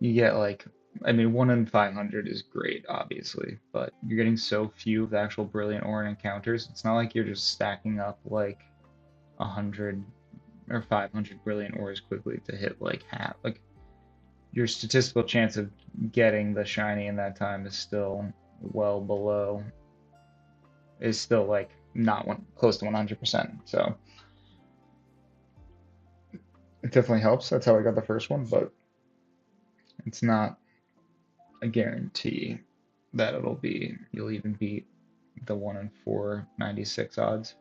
You get like, I mean, 1 in 500 is great, obviously, but you're getting so few of the actual Brilliant Aura encounters. It's not like you're just stacking up like 100 or 500 Brilliant Auras quickly to hit like half. Like, your statistical chance of getting the shiny in that time is still well below, is still like not close to 100%. So it definitely helps. That's how I got the first one, but it's not a guarantee that you'll even beat the 1 in 496 odds.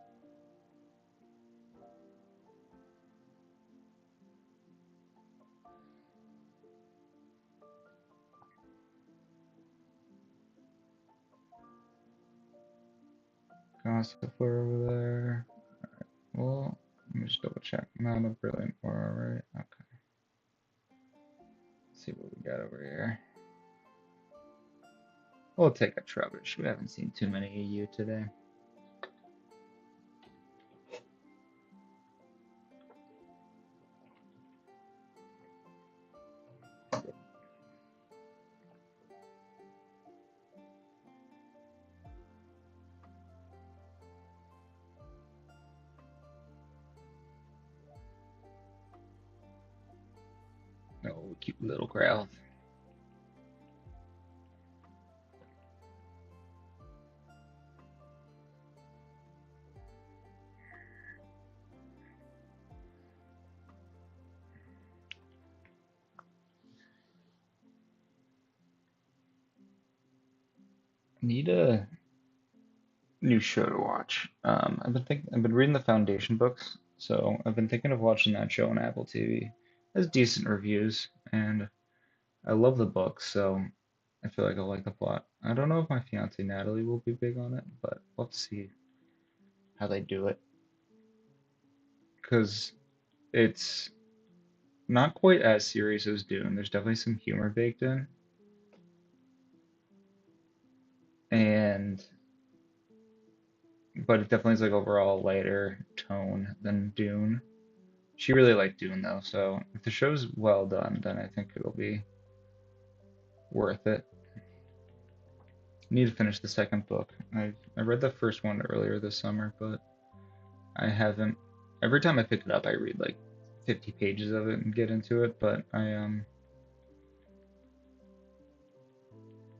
Gossifleur over there. Well, let me just double check. Not a Brilliant Aura, right? Okay. Let's see what we got over here. We'll take a Trubbish. We haven't seen too many of you today. Oh, cute little Growlithe. Need a new show to watch. I've been reading the Foundation books, so I've been thinking of watching that show on Apple TV. It has decent reviews, and I love the books, so I feel like I'll like the plot. I don't know if my fiance Natalie will be big on it, but we'll see how they do it. Because it's not quite as serious as Dune. There's definitely some humor baked in, and but it definitely is like overall lighter tone than Dune. She really liked Dune though, so if the show's well done, then I think it'll be worth it. Need to finish the second book. I read the first one earlier this summer, but I haven't. Every time I pick it up, I read like 50 pages of it and get into it, but I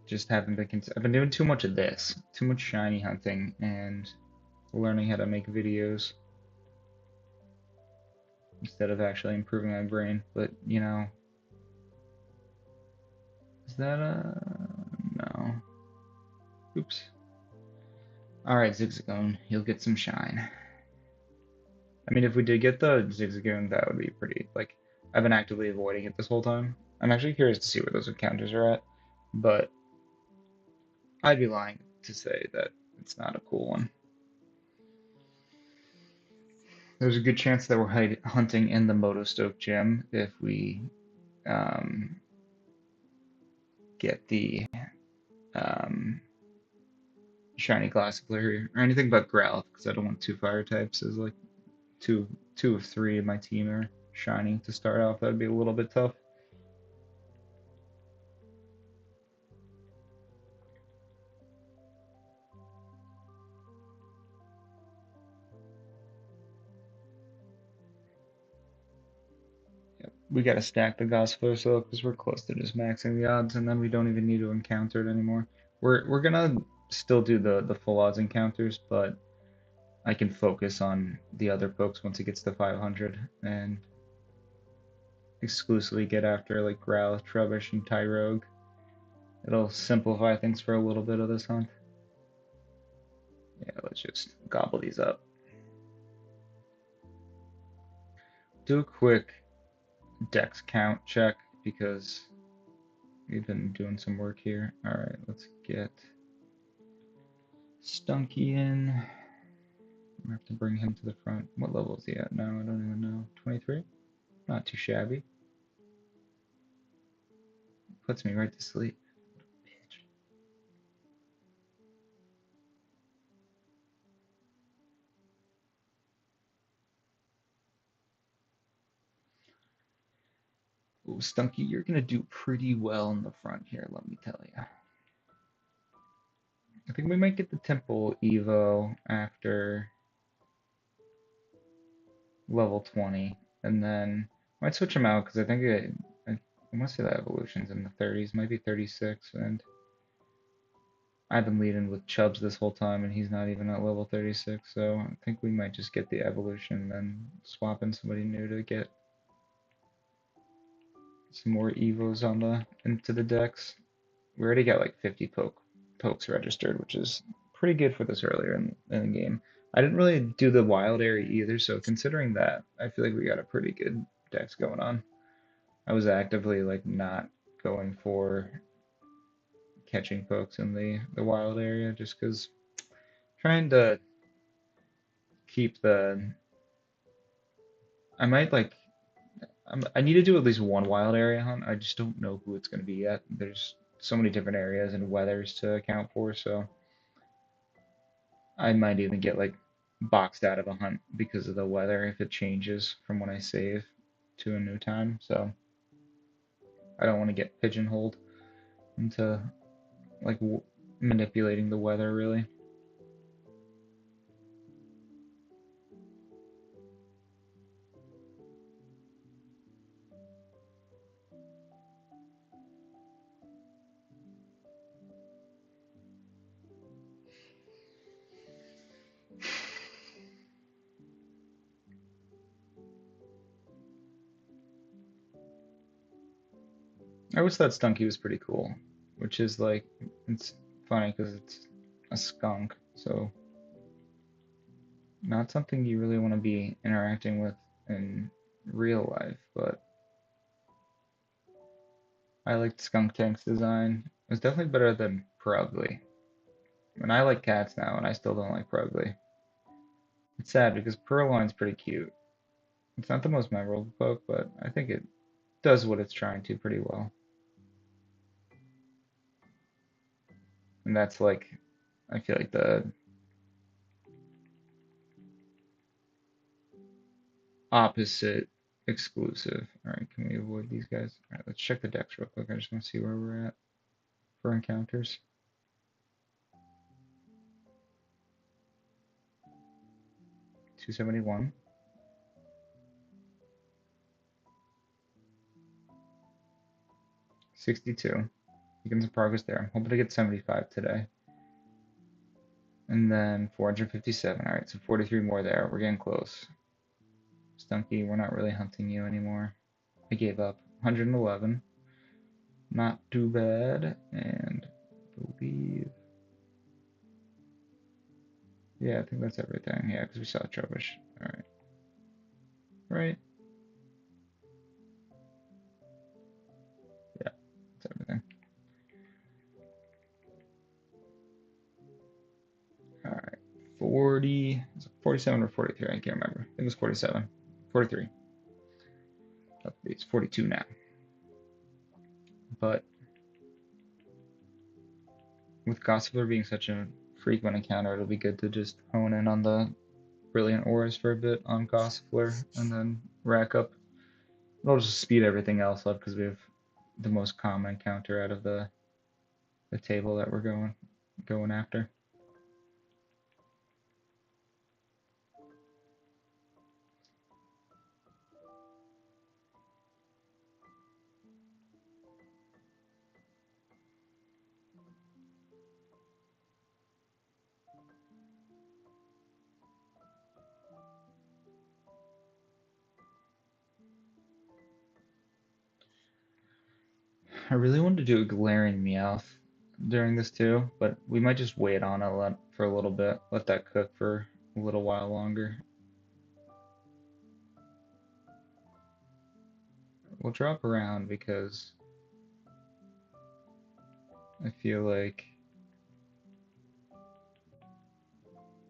just haven't been. I've been doing too much of this, too much shiny hunting, and learning how to make videos instead of actually improving my brain. But you know, is that no? Oops. All right, Zigzagoon, you'll get some shine. I mean, if we did get the Zigzagoon, that would be pretty. Like, I've been actively avoiding it this whole time. I'm actually curious to see where those encounters are at, but I'd be lying to say that it's not a cool one. There's a good chance that we're hunting in the Motostoke gym if we um, get the um, shiny Glassifleur or anything but Growlithe, because I don't want two fire types as like two of three of my team are shiny to start off. That'd be a little bit tough. we gotta stack the Gospel so because we're close to just maxing the odds, and then we don't even need to encounter it anymore. We're gonna still do the full odds encounters, but I can focus on the other pokes once it gets to 500 and exclusively get after like Growlithe, Trubbish, and Tyrogue. It'll simplify things for a little bit of this hunt. Yeah, let's just gobble these up. Do a quick dex count check because we've been doing some work here. Alright, let's get Stunky in. I have to bring him to the front. What level is he at now? I don't even know. 23? Not too shabby. Puts me right to sleep. Bitch. Ooh, Stunky, you're gonna do pretty well in the front here, let me tell you. I think we might get the Temple Evo after level 20, and then I might switch him out because I think I want to say that evolution's in the 30s, might be 36, and I've been leading with Chubbs this whole time, and he's not even at level 36, so I think we might just get the evolution and then swap in somebody new to get some more evos on into the decks. We already got like 50 pokes registered, which is pretty good for this earlier in the game. I didn't really do the wild area either, so considering that, I feel like we got a pretty good decks going on. I was actively like not going for catching pokes in the wild area just because trying to keep the I might like I need to do at least one wild area hunt. I just don't know who it's going to be yet. There's so many different areas and weathers to account for, so I might even get like boxed out of a hunt because of the weather if it changes from when I save to a new time. So I don't want to get pigeonholed into like manipulating the weather really. I always thought Stunky was pretty cool, which is like it's funny because it's a skunk, so not something you really want to be interacting with in real life, but I liked Skunk Tank's design. It was definitely better than Purugly. And I like cats now, and I still don't like Purugly. It's sad because Purrloin's pretty cute. It's not the most memorable book, but I think it does what it's trying to pretty well. And that's like, I feel like the opposite exclusive. All right, can we avoid these guys? All right, let's check the decks real quick. I just want to see where we're at for encounters. 271. 62. Making some progress there. I'm hoping to get 75 today. And then 457. All right, so 43 more there. We're getting close. Stunky, we're not really hunting you anymore. I gave up. 111. Not too bad. And believe. Yeah, I think that's everything. Yeah, because we saw Trubbish. All right. Right. Yeah, that's everything. All right. 40. Is it 47 or 43? I can't remember. I think it was 47. 43. It's 42 now. But with Gossipler being such a frequent encounter, it'll be good to just hone in on the Brilliant Auras for a bit on Gossifleur and then rack up. It'll just speed everything else up because we have the most common encounter out of the table that we're going after. I really wanted to do a glaring Meowth during this too, but we might just wait on it for a little bit, let that cook for a little while longer. We'll drop around because I feel like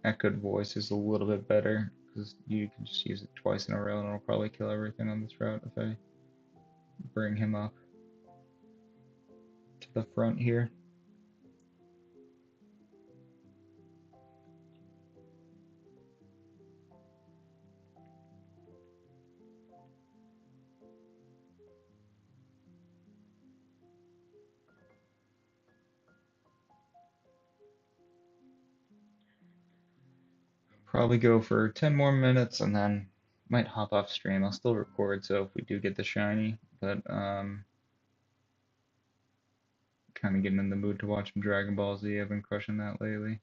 Echoed Voice is a little bit better because you can just use it twice in a row and it'll probably kill everything on this route if I bring him up to the front here. Probably go for 10 more minutes and then might hop off stream. I'll still record, so if we do get the shiny, but kind of getting in the mood to watch some Dragon Ball Z. I've been crushing that lately.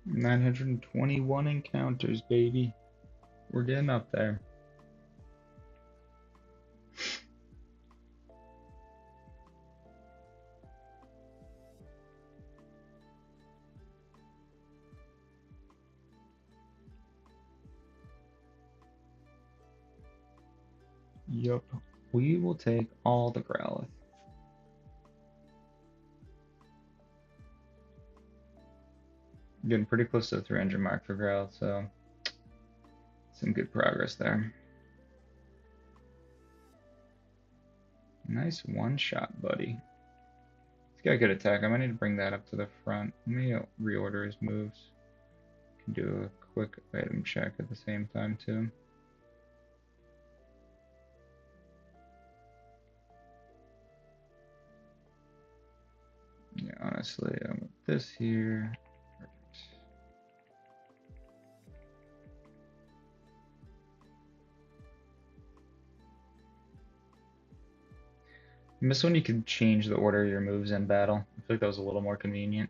$921 encounters, baby. We're getting up there. Yup. We will take all the Growlithe. Getting pretty close to the 300 mark for Growlithe, so some good progress there. Nice one-shot, buddy. He's got a good attack. I might need to bring that up to the front. Let me reorder his moves. Can do a quick item check at the same time, too. Yeah, honestly, I'm with this here. Perfect. In this one, you can change the order of your moves in battle. I feel like that was a little more convenient.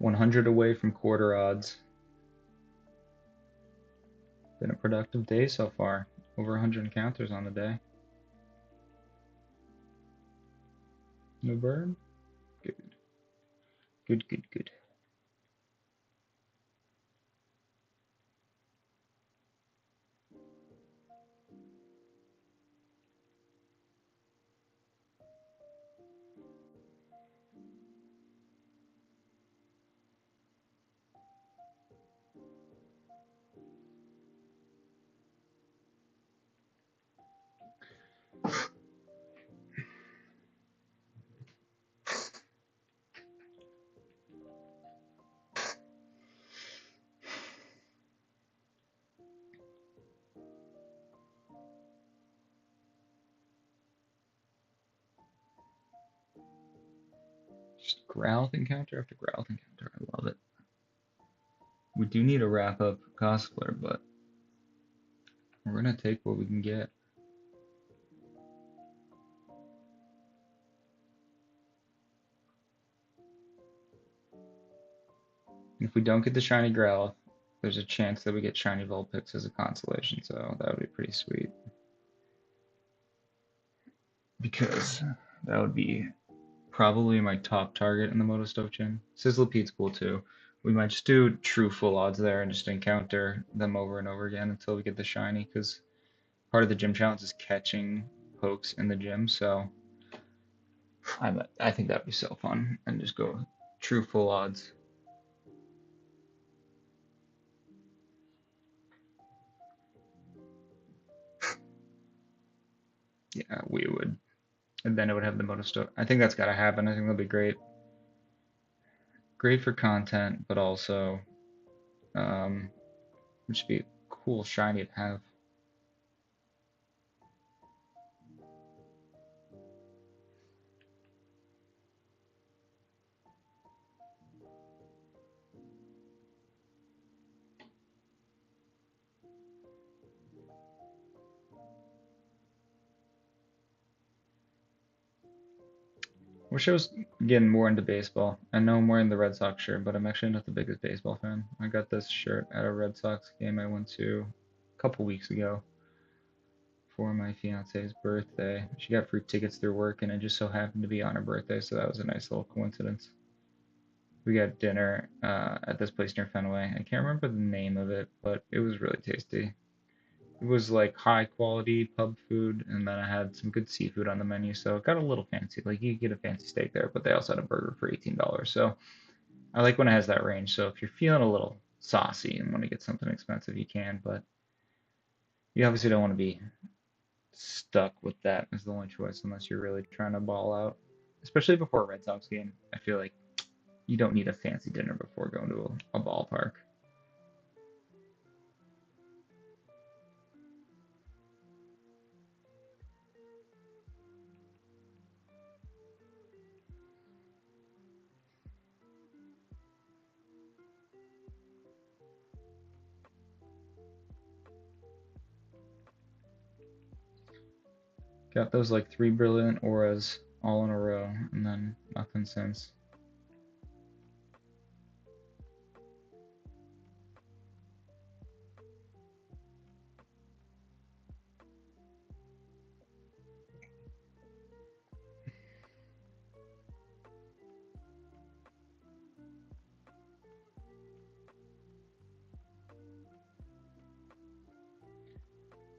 $100 away from quarter odds. Been a productive day so far. Over 100 encounters on the day. No burn? Good. Good, good, good. Just Growlithe encounter after Growlithe encounter. I love it. We do need to wrap up Cosplayer, but we're gonna take what we can get. If we don't get the shiny Growlithe, there's a chance that we get shiny Vulpix as a consolation, so that would be pretty sweet. Because that would be probably my top target in the Motostoke Gym. Sizzlepete's cool too. We might just do true full odds there and just encounter them over and over again until we get the shiny, because part of the gym challenge is catching pokes in the gym, so I think that'd be so fun and just go true full odds. Yeah, we would. And then it would have the moto stuff. I think that's gotta happen. I think that'll be great. Great for content, but also it should be cool shiny to have. Wish I was getting more into baseball. I know I'm wearing the Red Sox shirt, but I'm actually not the biggest baseball fan. I got this shirt at a Red Sox game I went to a couple weeks ago for my fiance's birthday. She got free tickets through work, and it just so happened to be on her birthday, so that was a nice little coincidence. We got dinner at this place near Fenway. I can't remember the name of it, but it was really tasty. It was like high quality pub food, and then I had some good seafood on the menu, so it got a little fancy. Like you could get a fancy steak there, but they also had a burger for $18. So I like when it has that range. So if you're feeling a little saucy and want to get something expensive, you can, but you obviously don't want to be stuck with that as the only choice unless you're really trying to ball out. Especially before a Red Sox game, I feel like you don't need a fancy dinner before going to a ballpark. Got those like three brilliant auras all in a row, and then nothing since.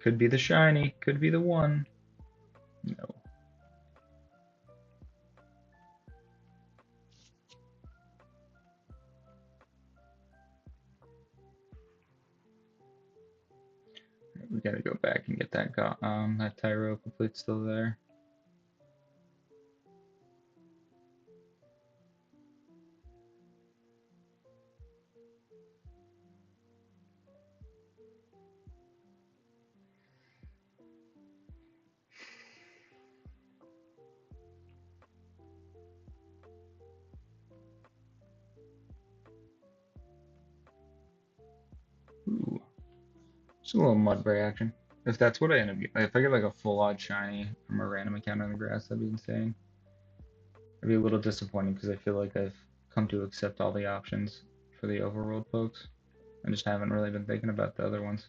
Could be the shiny, could be the one. No. We gotta go back and get that Tyro complete still there. Ooh, just a little Mudbray action. If that's what I end up getting, if I get like a full odd shiny from a random account on the grass, that'd be insane. It'd be a little disappointing because I feel like I've come to accept all the options for the overworld folks. I just haven't really been thinking about the other ones.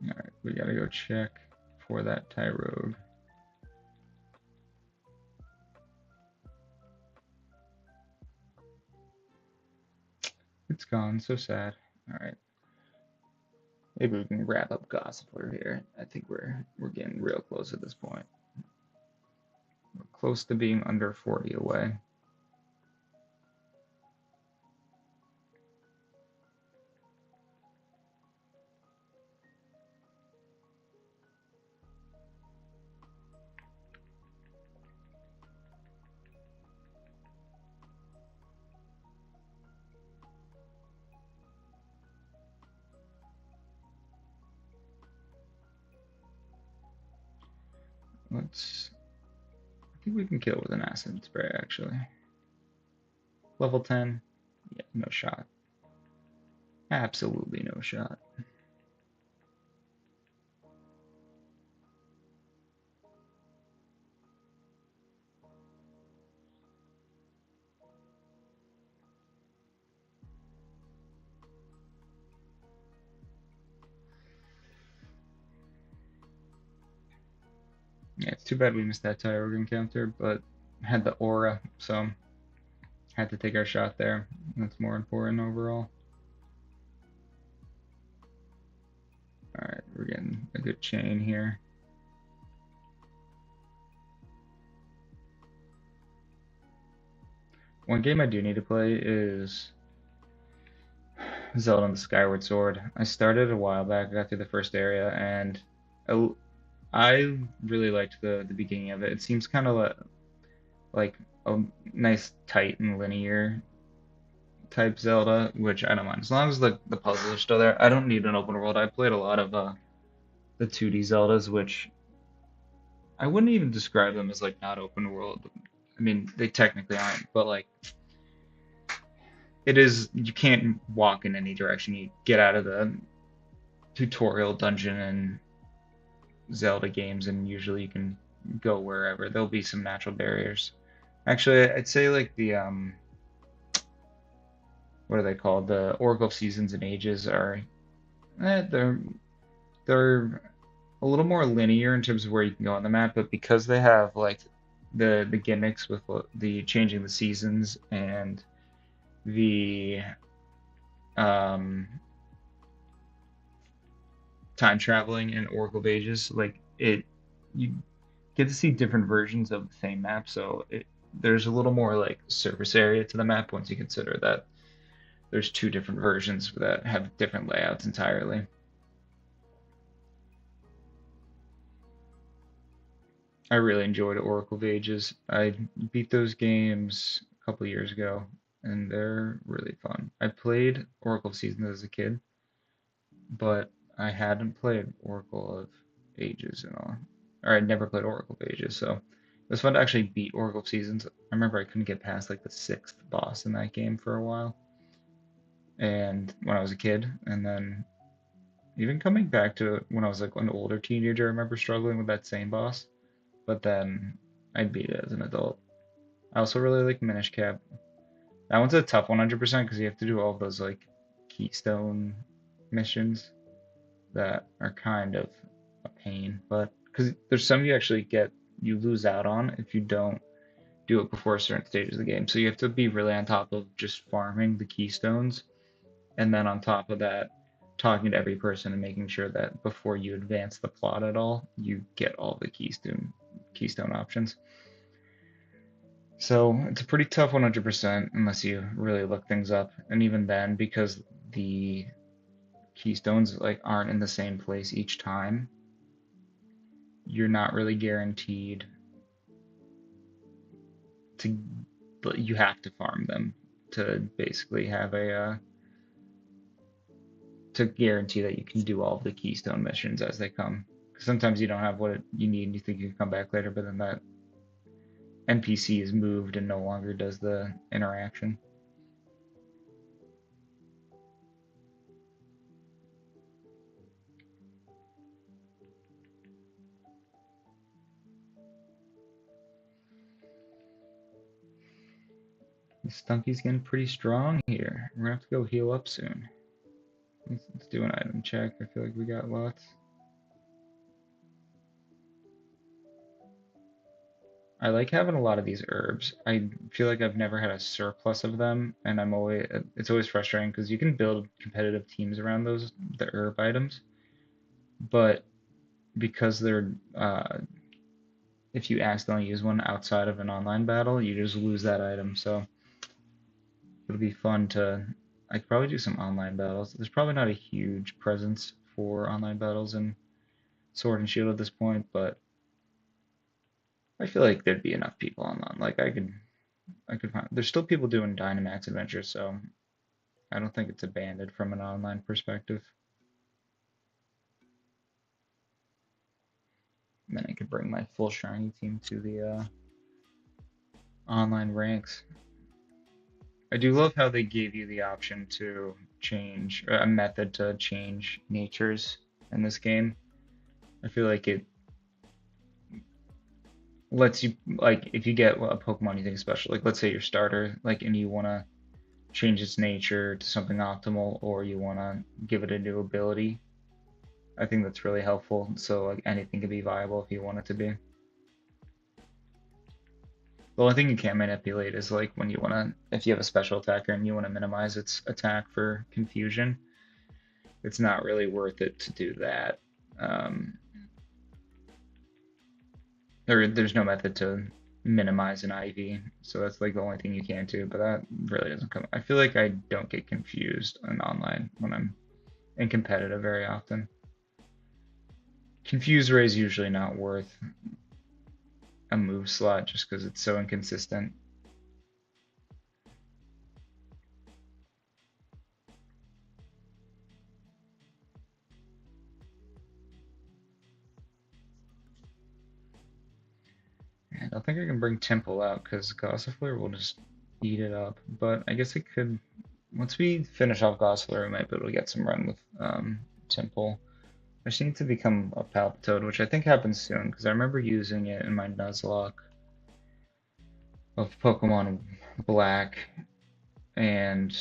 Alright, we gotta go check for that Tyrogue. It's gone, so sad. Alright. Maybe we can wrap up Gossipler here. I think we're getting real close at this point. We're close to being under 40 away. Let's. I think we can kill with an acid spray actually. Level 10. Yeah, no shot. Absolutely no shot. Yeah, it's too bad we missed that Tyrogue encounter, but had the aura, so had to take our shot there. That's more important overall. Alright, we're getting a good chain here. One game I do need to play is Zelda and the Skyward Sword. I started a while back, got through the first area, and I really liked the beginning of it. It seems kind of like a nice, tight, and linear type Zelda, which I don't mind. As long as the puzzles are still there, I don't need an open world. I played a lot of the 2D Zeldas, which I wouldn't even describe them as like not open world. I mean, they technically aren't, but like it is, you can't walk in any direction. You get out of the tutorial dungeon in Zelda games, and usually you can go wherever. There'll be some natural barriers. Actually, I'd say like the what are they called? The Oracle of Seasons and Ages are they're a little more linear in terms of where you can go on the map, but because they have like the gimmicks with the changing the seasons and the um time traveling and Oracle of Ages, like it you get to see different versions of the same map, so there's a little more like surface area to the map once you consider that there's two different versions that have different layouts entirely. I really enjoyed Oracle of Ages. I beat those games a couple years ago, and they're really fun. I played Oracle of Seasons as a kid, but I hadn't played Oracle of Ages in all, or I'd never played Oracle of Ages, so it was fun to actually beat Oracle of Seasons. I remember I couldn't get past like the sixth boss in that game for a while, and when I was a kid, and then even coming back to when I was like an older teenager, I remember struggling with that same boss, but then I beat it as an adult. I also really like Minish Cap. That one's a tough 100% because you have to do all those like keystone missions that are kind of a pain, but because there's some you lose out on if you don't do it before certain stages of the game. So you have to be really on top of just farming the keystones, and then on top of that, talking to every person and making sure that before you advance the plot at all, you get all the keystone options. So it's a pretty tough 100% unless you really look things up, and even then, because the keystones like aren't in the same place each time, you're not really guaranteed to, you have to farm them to basically have to guarantee that you can do all of the keystone missions as they come. 'Cause sometimes you don't have what you need and you think you can come back later, but then that NPC is moved and no longer does the interaction. Stunky's getting pretty strong here. We're gonna have to go heal up soon. Let's do an item check. I feel like we got lots. I like having a lot of these herbs. I feel like I've never had a surplus of them, and it's always frustrating because you can build competitive teams around the herb items, but because they're if you accidentally use one outside of an online battle, you just lose that item. So it'll be fun to I could probably do some online battles. There's probably not a huge presence for online battles in Sword and Shield at this point, but I feel like there'd be enough people online. Like I could find there's still people doing Dynamax adventures, so I don't think it's abandoned from an online perspective. And then I could bring my full shiny team to the online ranks. I do love how they gave you the option to change a method to change natures in this game. I feel like it lets you like if you get a Pokemon you think is special, like let's say your starter, like and you want to change its nature to something optimal, or you want to give it a new ability. I think that's really helpful. So like anything can be viable if you want it to be. The only thing you can't manipulate is like when you want to, if you have a special attacker and you want to minimize its attack for confusion, it's not really worth it to do that. Um, there's no method to minimize an IV, so that's like the only thing you can't do, but that really doesn't come. I feel like I don't get confused in online when I'm in competitive very often. Confuse Ray is usually not worth a move slot just because it's so inconsistent. I don't think I can bring Temple out because Gossifleur will just eat it up. But I guess it could. Once we finish off Gossifleur, we might be able to get some run with Temple. I just need to become a Palpitoad, which I think happens soon because I remember using it in my Nuzlocke of Pokemon Black and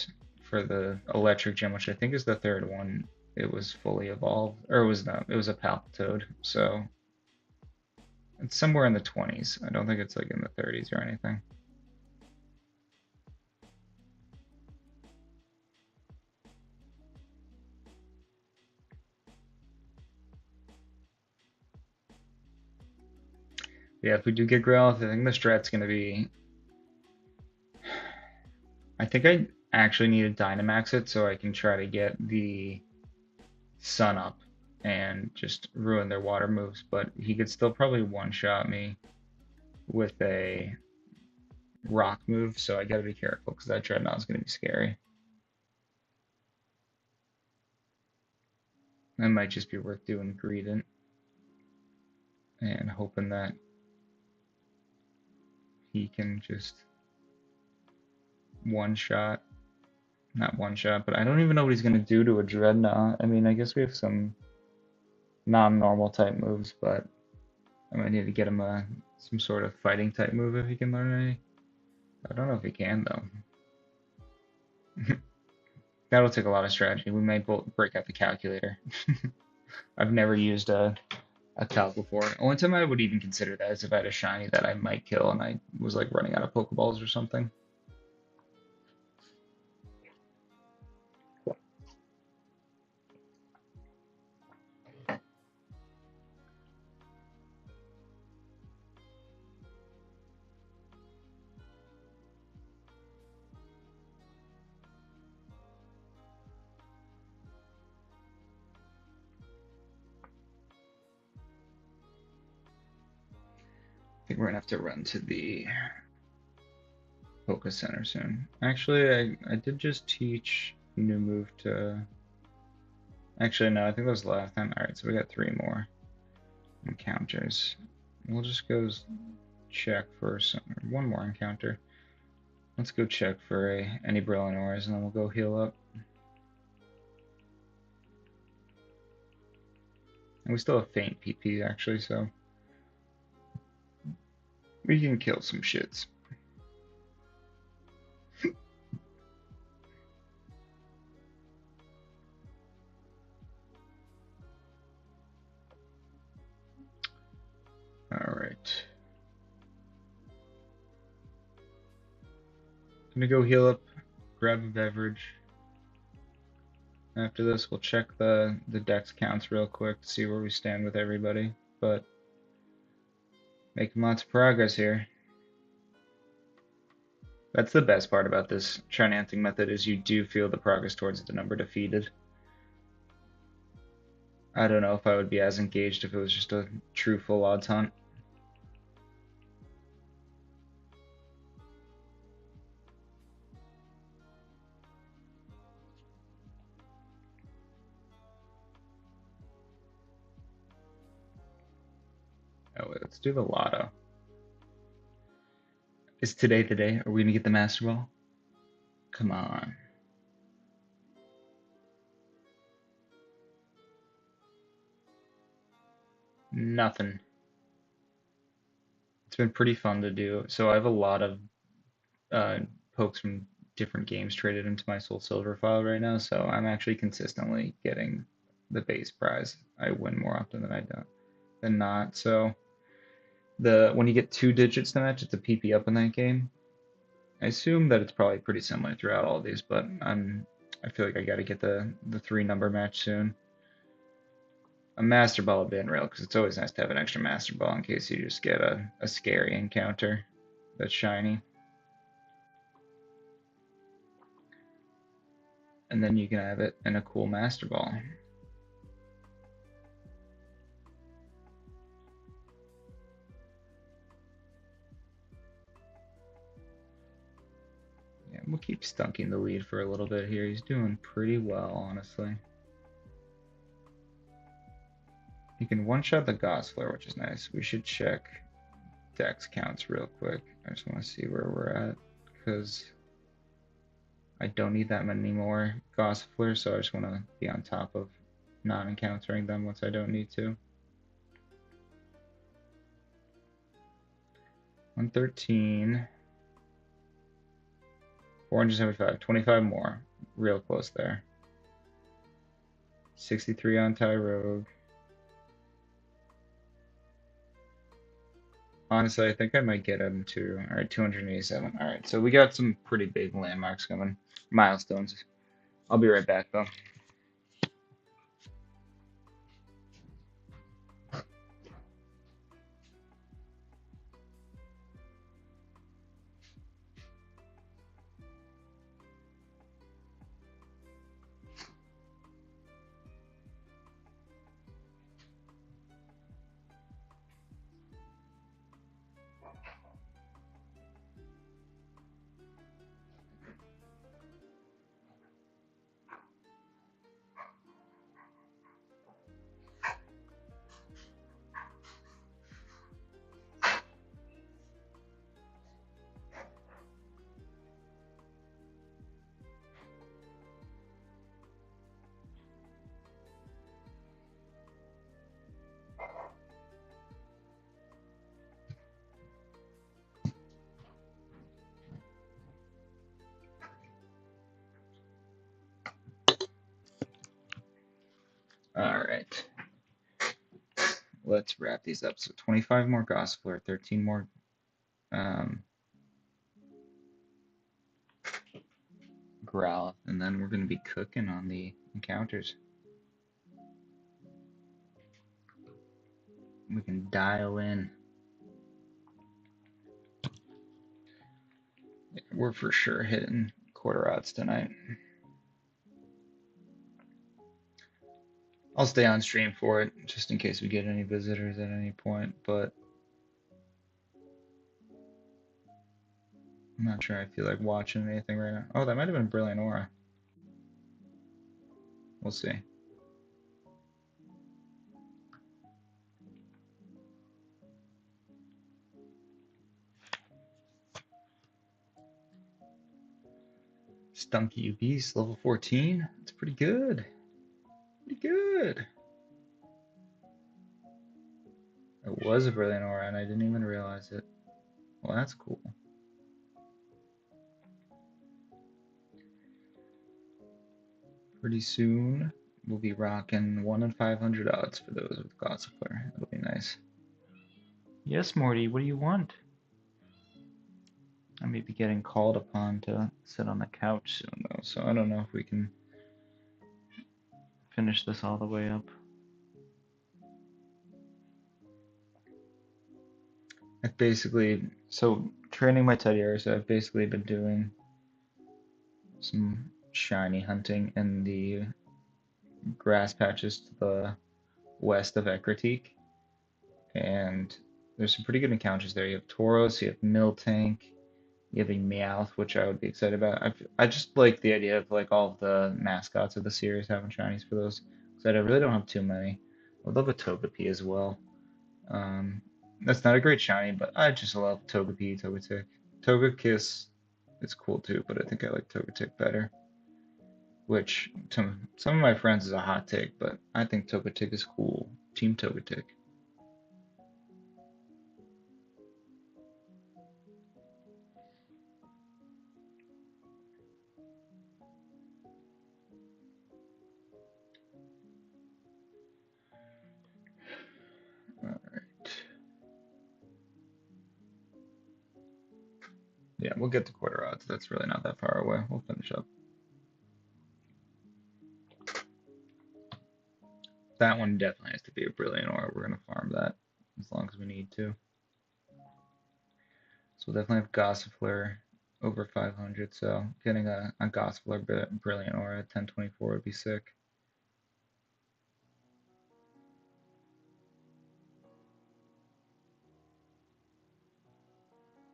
for the Electric Gym, which I think is the third one. It was fully evolved, or it was not. It was a Palpitoad, so it's somewhere in the 20s. I don't think it's like in the 30s or anything. Yeah, if we do get Growlithe, I think the strat's gonna be. I think I actually need to Dynamax it so I can try to get the Sun up and just ruin their water moves, but he could still probably one-shot me with a rock move, so I gotta be careful because that Dreadnought is gonna be scary. That might just be worth doing Greedent and hoping that he can just one-shot. Not one-shot, but I don't even know what he's gonna do to a Dreadnought. I mean, I guess we have some non-normal type moves, but I might need to get him some sort of fighting type move if he can learn any. I don't know if he can though. That'll take a lot of strategy. We might break out the calculator. I've never used a calc before. Only time I would even consider that is if I had a shiny that I might kill and I was like running out of Pokeballs or something. I think we're gonna have to run to the Poke Center soon. Actually, I did just teach new move to. Actually, no, I think that was the last time. All right, so we got 3 more encounters. We'll just go check for one more encounter. Let's go check for any Brillinors, and then we'll go heal up. And we still have faint PP actually, so we can kill some shits. Alright. Gonna go heal up, grab a beverage. After this, we'll check the dex counts real quick to see where we stand with everybody. But making lots of progress here. That's the best part about this Charnanting method is you do feel the progress towards the number defeated. I don't know if I would be as engaged if it was just a true full odds hunt. Oh wait, let's do the lotto. Is today the day? Are we gonna get the Master Ball? Come on. Nothing. It's been pretty fun to do. So I have a lot of uh, pokes from different games traded into my Soul Silver file right now, so I'm actually consistently getting the base prize. I win more often than I don't than not. So When you get 2 digits to match, it's a PP up in that game. I assume that it's probably pretty similar throughout all of these, but I feel like I got to get the 3 number match soon. A Master Ball would be unreal because it's always nice to have an extra Master Ball in case you just get a scary encounter that's shiny. And then you can have it in a cool Master Ball. Yeah, we'll keep Stunking the lead for a little bit here. He's doing pretty well, honestly. He can one-shot the Gosflare, which is nice. We should check Dex counts real quick. I just want to see where we're at, because I don't need that many more Gossifleur, so I just want to be on top of not encountering them once I don't need to. 113. 475. 25 more. Real close there. 63 on Tyrogue. Honestly, I think I might get him to. Alright, 287. Alright, so we got some pretty big landmarks coming. Milestones. I'll be right back, though. Alright. Let's wrap these up. So 25 more Gossifleur, 13 more Growlithe, and then we're going to be cooking on the encounters. We can dial in. We're for sure hitting quarter odds tonight. I'll stay on stream for it, just in case we get any visitors at any point, but I'm not sure I feel like watching anything right now. Oh, that might have been Brilliant Aura. We'll see. Stunky Beast, level 14. It's pretty good. Pretty good. It was a Brilliant Aura, and I didn't even realize it. Well, that's cool. Pretty soon, we'll be rocking 1 in 500 odds for those with Gossifleur. It'll be nice. Yes, Morty, what do you want? I may be getting called upon to sit on the couch soon, though, so I don't know if we can finish this all the way up. So training my Teddiursa, I've basically been doing some shiny hunting in the grass patches to the west of Ecruteak, and there's some pretty good encounters there. You have Tauros, you have Miltank, you have a Meowth, which I would be excited about. I just like the idea of like all of the mascots of the series having shinies for those, because I really don't have too many. I love a Togepi as well. That's not a great shiny, but I just love Togepi, Togetic. Togekiss is cool too, but I think I like Togetic better. Which to some of my friends is a hot take, but I think Togetic is cool. Team Togetic. Alright. Yeah, we'll get to quarter odds. That's really not that far away. We'll finish up. That one definitely has to be a brilliant aura. We're gonna farm that as long as we need to. So we'll definitely have Gossifleur over 500. So getting a Gossifleur brilliant aura at 1024 would be sick.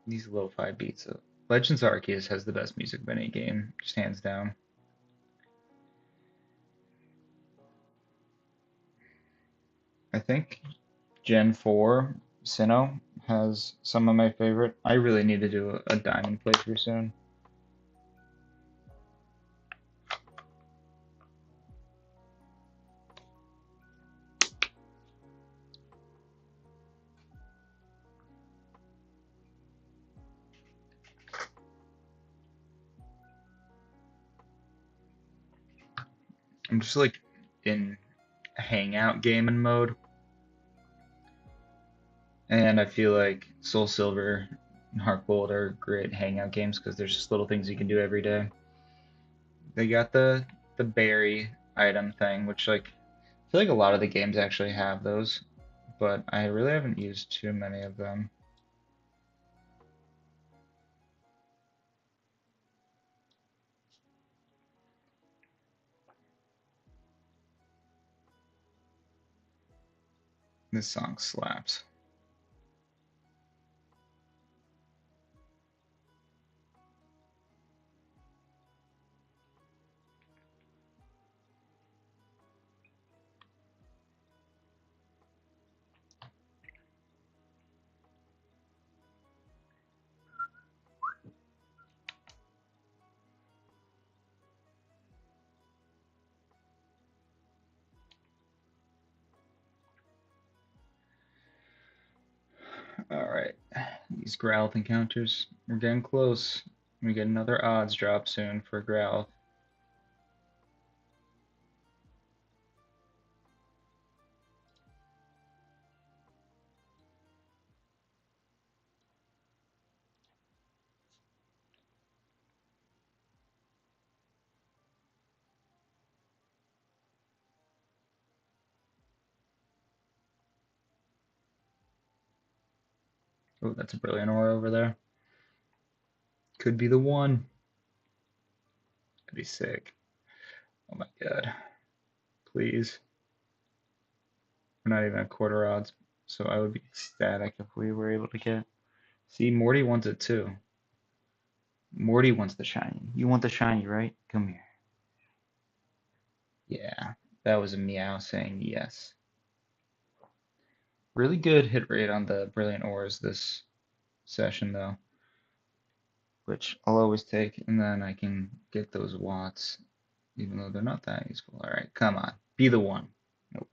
These lo-fi beats. Legends Arceus has the best music of any game, just hands down. I think Gen 4 Sinnoh has some of my favorite. I really need to do a diamond playthrough soon. I'm just like in hangout gaming mode, and I feel like Soul Silver and Heart Gold are great hangout games because there's just little things you can do every day. They got the berry item thing, which like I feel like a lot of the games actually have those, but I really haven't used too many of them. This song slaps. Alright, these Growlithe encounters, we're getting close. We get another odds drop soon for Growlithe. Oh, that's a brilliant aura over there. Could be the one. Could be sick. Oh my god. Please. We're not even at quarter odds, so I would be ecstatic if we were able to get. See, Morty wants it too. Morty wants the shiny. You want the shiny, right? Come here. Yeah, that was a meow saying yes. Really good hit rate on the brilliant auras this session though, which I'll always take, and then I can get those watts, even though they're not that useful. All right, come on, be the one. Nope.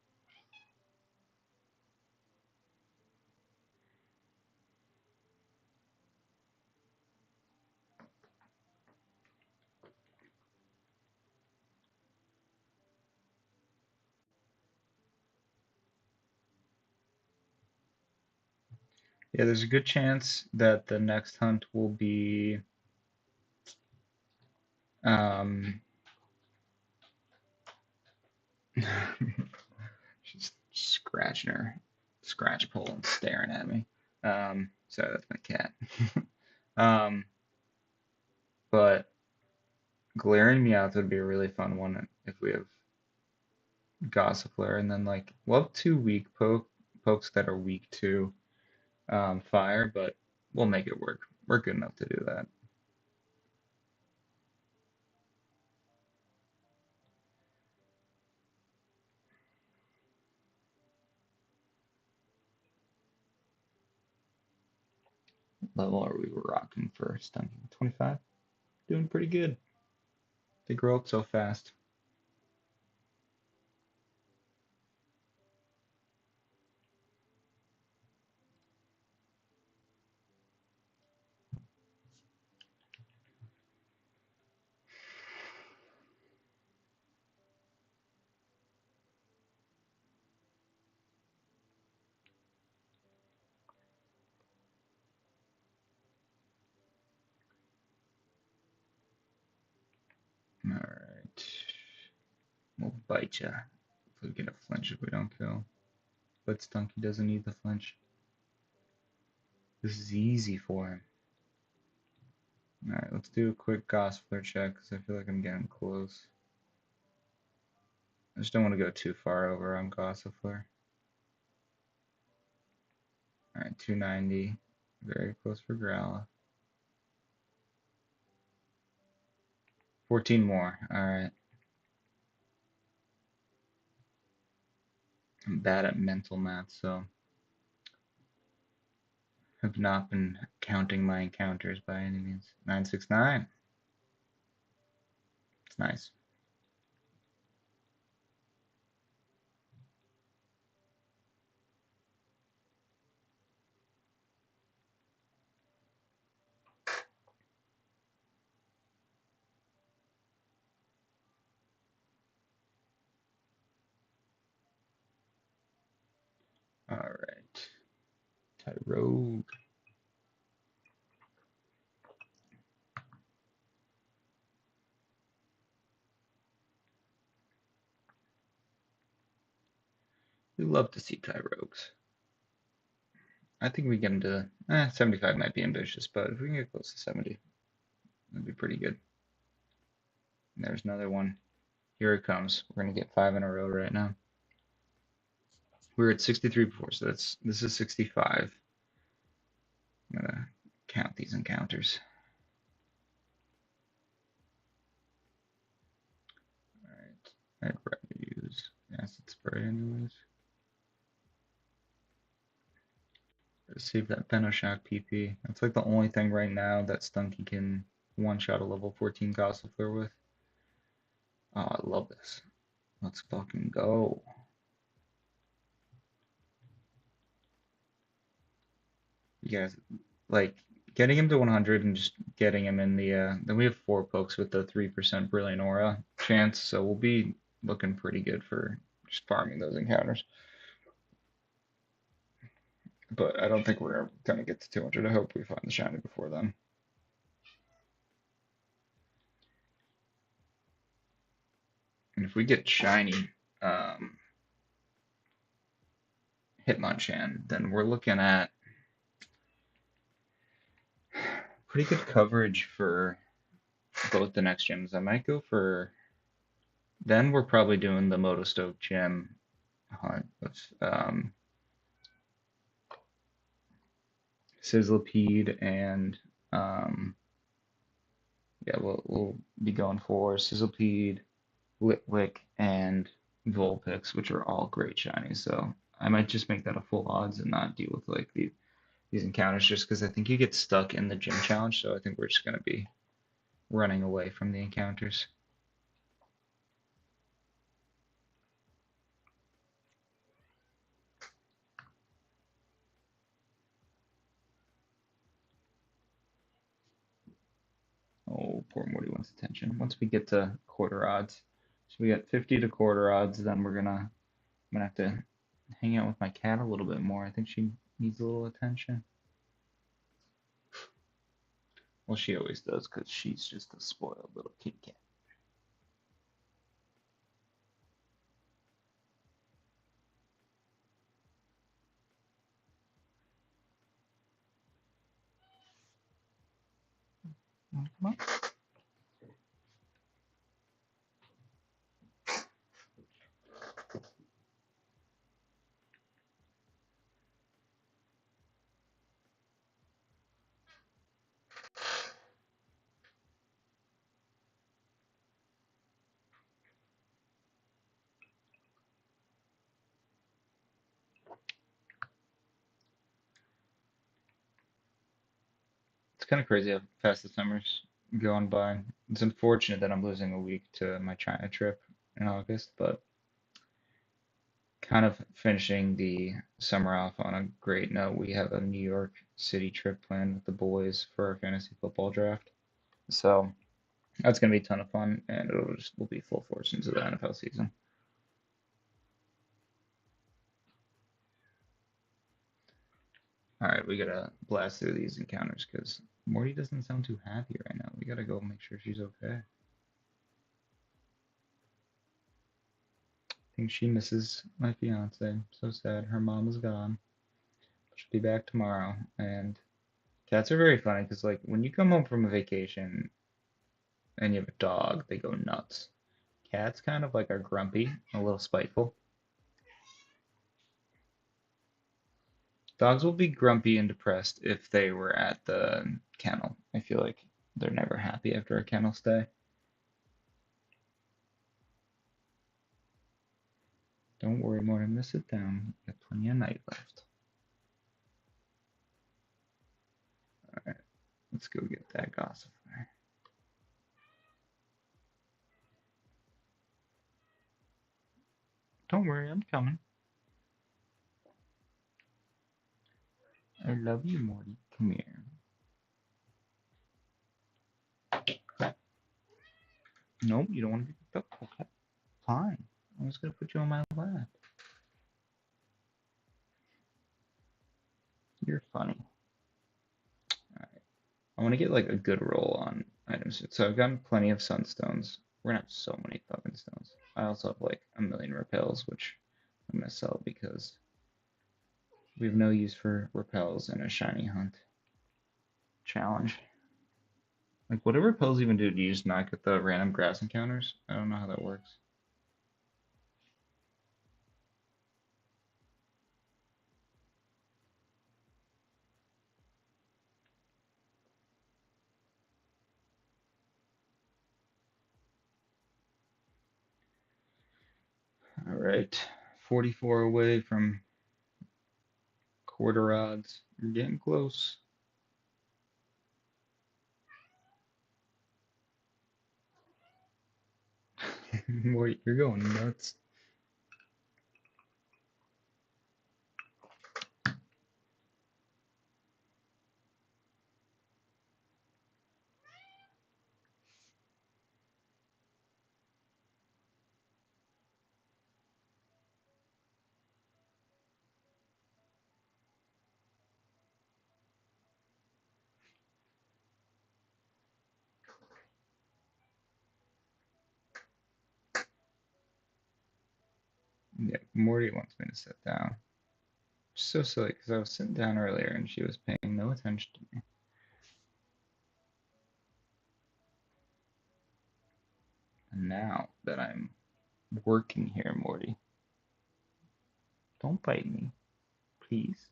Yeah, there's a good chance that the next hunt will be um she's scratching her scratch pole and staring at me. Sorry, that's my cat. um, but Galarian Meowth would be a really fun one if we have Gossifleur, and then like we'll have two weak pokes that are weak to fire, but we'll make it work. We're good enough to do that. Level are we rocking for stunning? 25? Doing pretty good. They grow up so fast. Alright. We'll bite ya. We'll get a flinch if we don't kill. But Stunky doesn't need the flinch. This is easy for him. Alright, let's do a quick Gosfler check because I feel like I'm getting close. I just don't want to go too far over on Gossifleur. Alright, 290. Very close for Growlithe. 14 more. Alright. I'm bad at mental math, so have not been counting my encounters by any means. 969. It's nice. Alright. Tyrogue. We love to see Tyrogues. I think we get him to 75 might be ambitious, but if we can get close to 70, that'd be pretty good. And there's another one. Here it comes. We're gonna get 5 in a row right now. We were at 63 before, so this is 65. I'm gonna count these encounters. Alright. I'd rather use acid spray anyways. Save that Venoshock PP. That's like the only thing right now that Stunky can one-shot a level 14 Gossifleur with. Oh, I love this. Let's fucking go. You guys, like, getting him to 100 and just getting him in the, then we have 4 pokes with the 3% Brilliant Aura chance, so we'll be looking pretty good for just farming those encounters. But I don't think we're gonna get to 200. I hope we find the shiny before then. And if we get shiny Hitmonchan, then we're looking at pretty good coverage for both the next gyms. I might go for. Then we're probably doing the Motostoke gym hunt with Sizzlipede and yeah, we'll be going for Sizzlipede, Litwick, and Vulpix, which are all great shinies. So I might just make that a full odds and not deal with like these encounters just because I think you get stuck in the gym challenge. So I think we're just gonna be running away from the encounters. Oh, poor Morty wants attention. Once we get to quarter odds, so we got 50 to quarter odds, then I'm gonna have to hang out with my cat a little bit more. I think she needs a little attention. Well, she always does because she's just a spoiled little kitty cat. Come on. It's kind of crazy how fast the summer's going by. It's unfortunate that I'm losing a week to my China trip in August, but kind of finishing the summer off on a great note. We have a New York City trip planned with the boys for our fantasy football draft. So that's gonna be a ton of fun, and we'll be full force into the NFL season. All right, we gotta blast through these encounters because Morty doesn't sound too happy right now. We gotta go make sure she's okay. think she misses my fiance. So sad. Her mom is gone. She'll be back tomorrow. And cats are very funny because, like, when you come home from a vacation and you have a dog, they go nuts. Cats kind of like are grumpy, a little spiteful. Dogs will be grumpy and depressed if they were at the kennel. I feel like they're never happy after a kennel stay. Don't worry, more. I'm gonna sit down. Got plenty of night left. All right, let's go get that gossip. Don't worry, I'm coming. I love you, Morty. Come here. Crap. Nope, you don't want to be picked up. Okay, fine. I'm just gonna put you on my lap. You're funny. All right. I want to get like a good roll on items. So I've gotten plenty of sunstones. We're gonna have so many fucking stones. I also have like a million repels, which I'm gonna sell because we have no use for repels in a shiny hunt challenge. Like, what do repels even do? Do you just not get the random grass encounters? I don't know how that works. All right, 44 away from quarter odds. You're getting close. Boy, you're going nuts. Yeah, Morty wants me to sit down. So silly, because I was sitting down earlier and she was paying no attention to me. And now that I'm working here, Morty, don't bite me, please.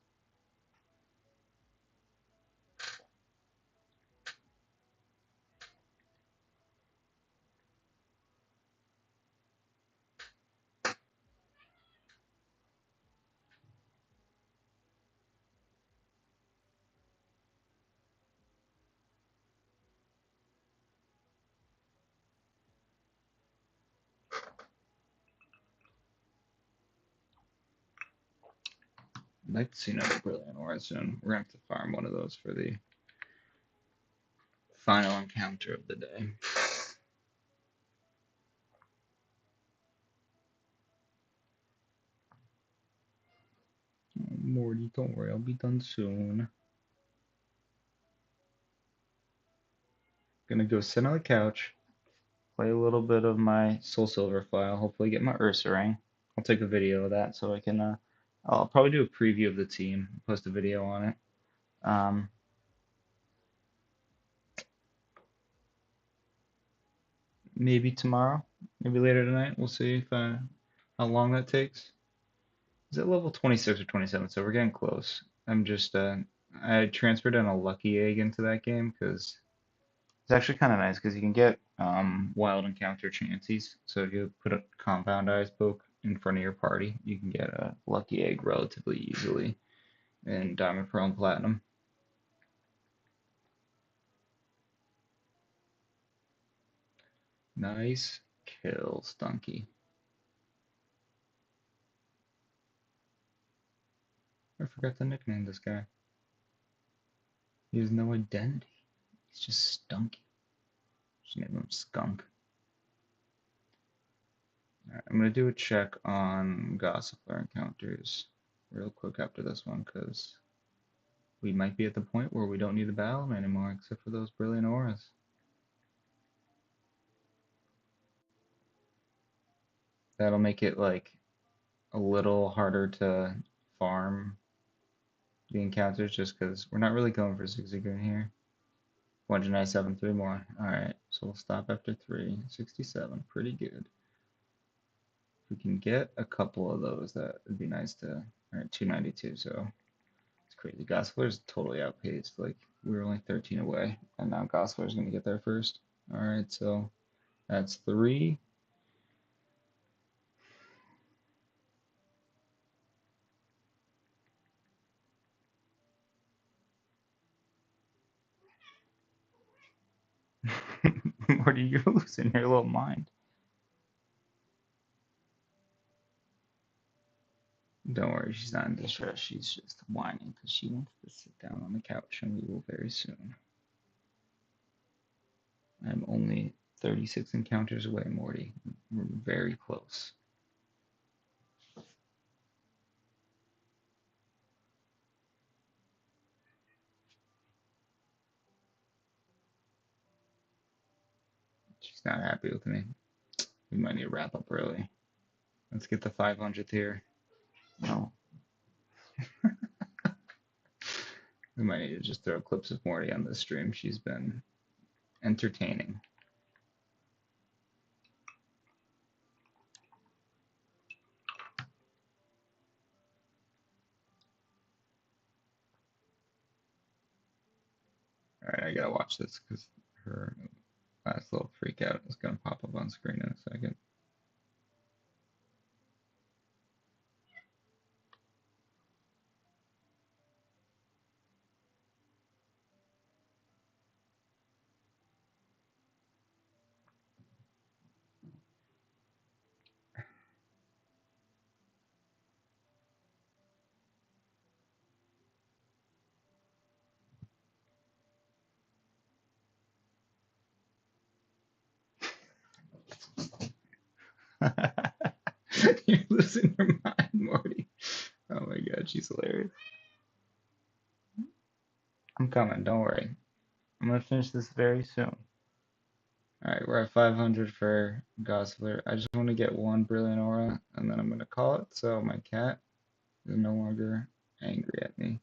I'd like to see another Brilliant Aura soon. We're gonna have to farm one of those for the final encounter of the day. Oh, Morty, don't worry, I'll be done soon. Gonna go sit on the couch, play a little bit of my Soul Silver file, hopefully get my Ursaring. I'll take a video of that so I can, I'll probably do a preview of the team, post a video on it. Um, maybe tomorrow, maybe later tonight. We'll see if how long that takes. Is it level 26 or 27? So we're getting close. I'm just I transferred in a lucky egg into that game because it's actually kind of nice because you can get wild encounter chances. So if you put a compound eyes poke in front of your party, you can get a lucky egg relatively easily in Diamond, Pearl, and Platinum. Nice kill, Stunky. I forgot to nickname this guy. He has no identity. He's just Stunky. Just name him Skunk. Alright, I'm gonna do a check on Gossipler encounters real quick after this one because we might be at the point where we don't need the battle anymore except for those Brilliant Auras. That'll make it like a little harder to farm the encounters just because we're not really going for Zigzagoon here. 197, three more. Alright, so we'll stop after 3. 67, pretty good. If we can get a couple of those, that would be nice to. Alright, 292, so it's crazy. Gosler's totally outpaced. Like, we were only 13 away, and now Gosler's going to get there first. Alright, so that's 3. What are you losing your little mind? Don't worry, she's not in distress. She's just whining because she wants to sit down on the couch, and we will very soon. I'm only 36 encounters away, Morty. We're very close. She's not happy with me. We might need to wrap up early. Let's get the 500th here. No. We might need to just throw clips of Morty on this stream. She's been entertaining. Alright, I gotta watch this because her last little freak out is gonna pop up on screen in a second. You're losing your mind, Morty. Oh my god, she's hilarious. I'm coming, don't worry. I'm gonna finish this very soon. Alright, we're at 500 for Gosler. I just want to get one Brilliant Aura, and then I'm gonna call it, so my cat is no longer angry at me.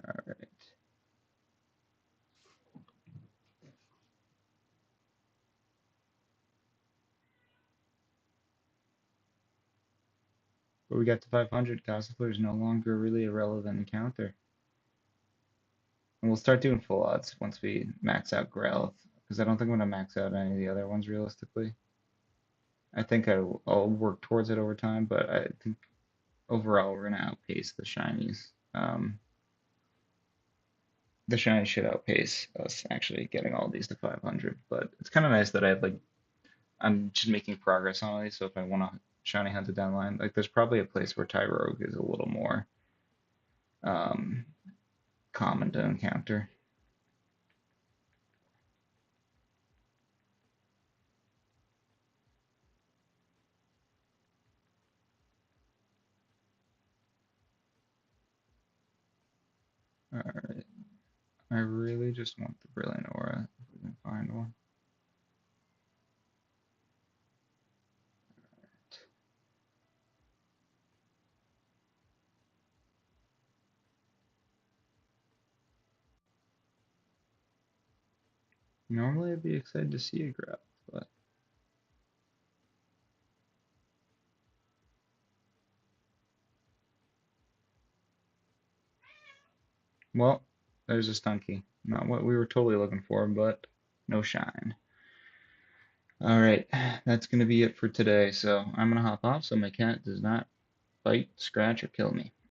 Alright. But we got to 500. Gossipler is no longer really a relevant encounter. And we'll start doing full odds once we max out Growlithe, because I don't think I'm going to max out any of the other ones realistically. I think I'll work towards it over time, but I think overall we're going to outpace the shinies. The shiny should outpace us actually getting all these to 500, but it's kind of nice that I have like I'm just making progress on all these. So if I want to shiny hunt it down the line, like there's probably a place where Tyrogue is a little more um, common to encounter. All right, I really just want the Brilliant Aura if we can find one. Normally I'd be excited to see a Growlithe, but well, there's a Stunky. Not what we were totally looking for, but no shine. All right, that's gonna be it for today. So I'm gonna hop off so my cat does not bite, scratch, or kill me.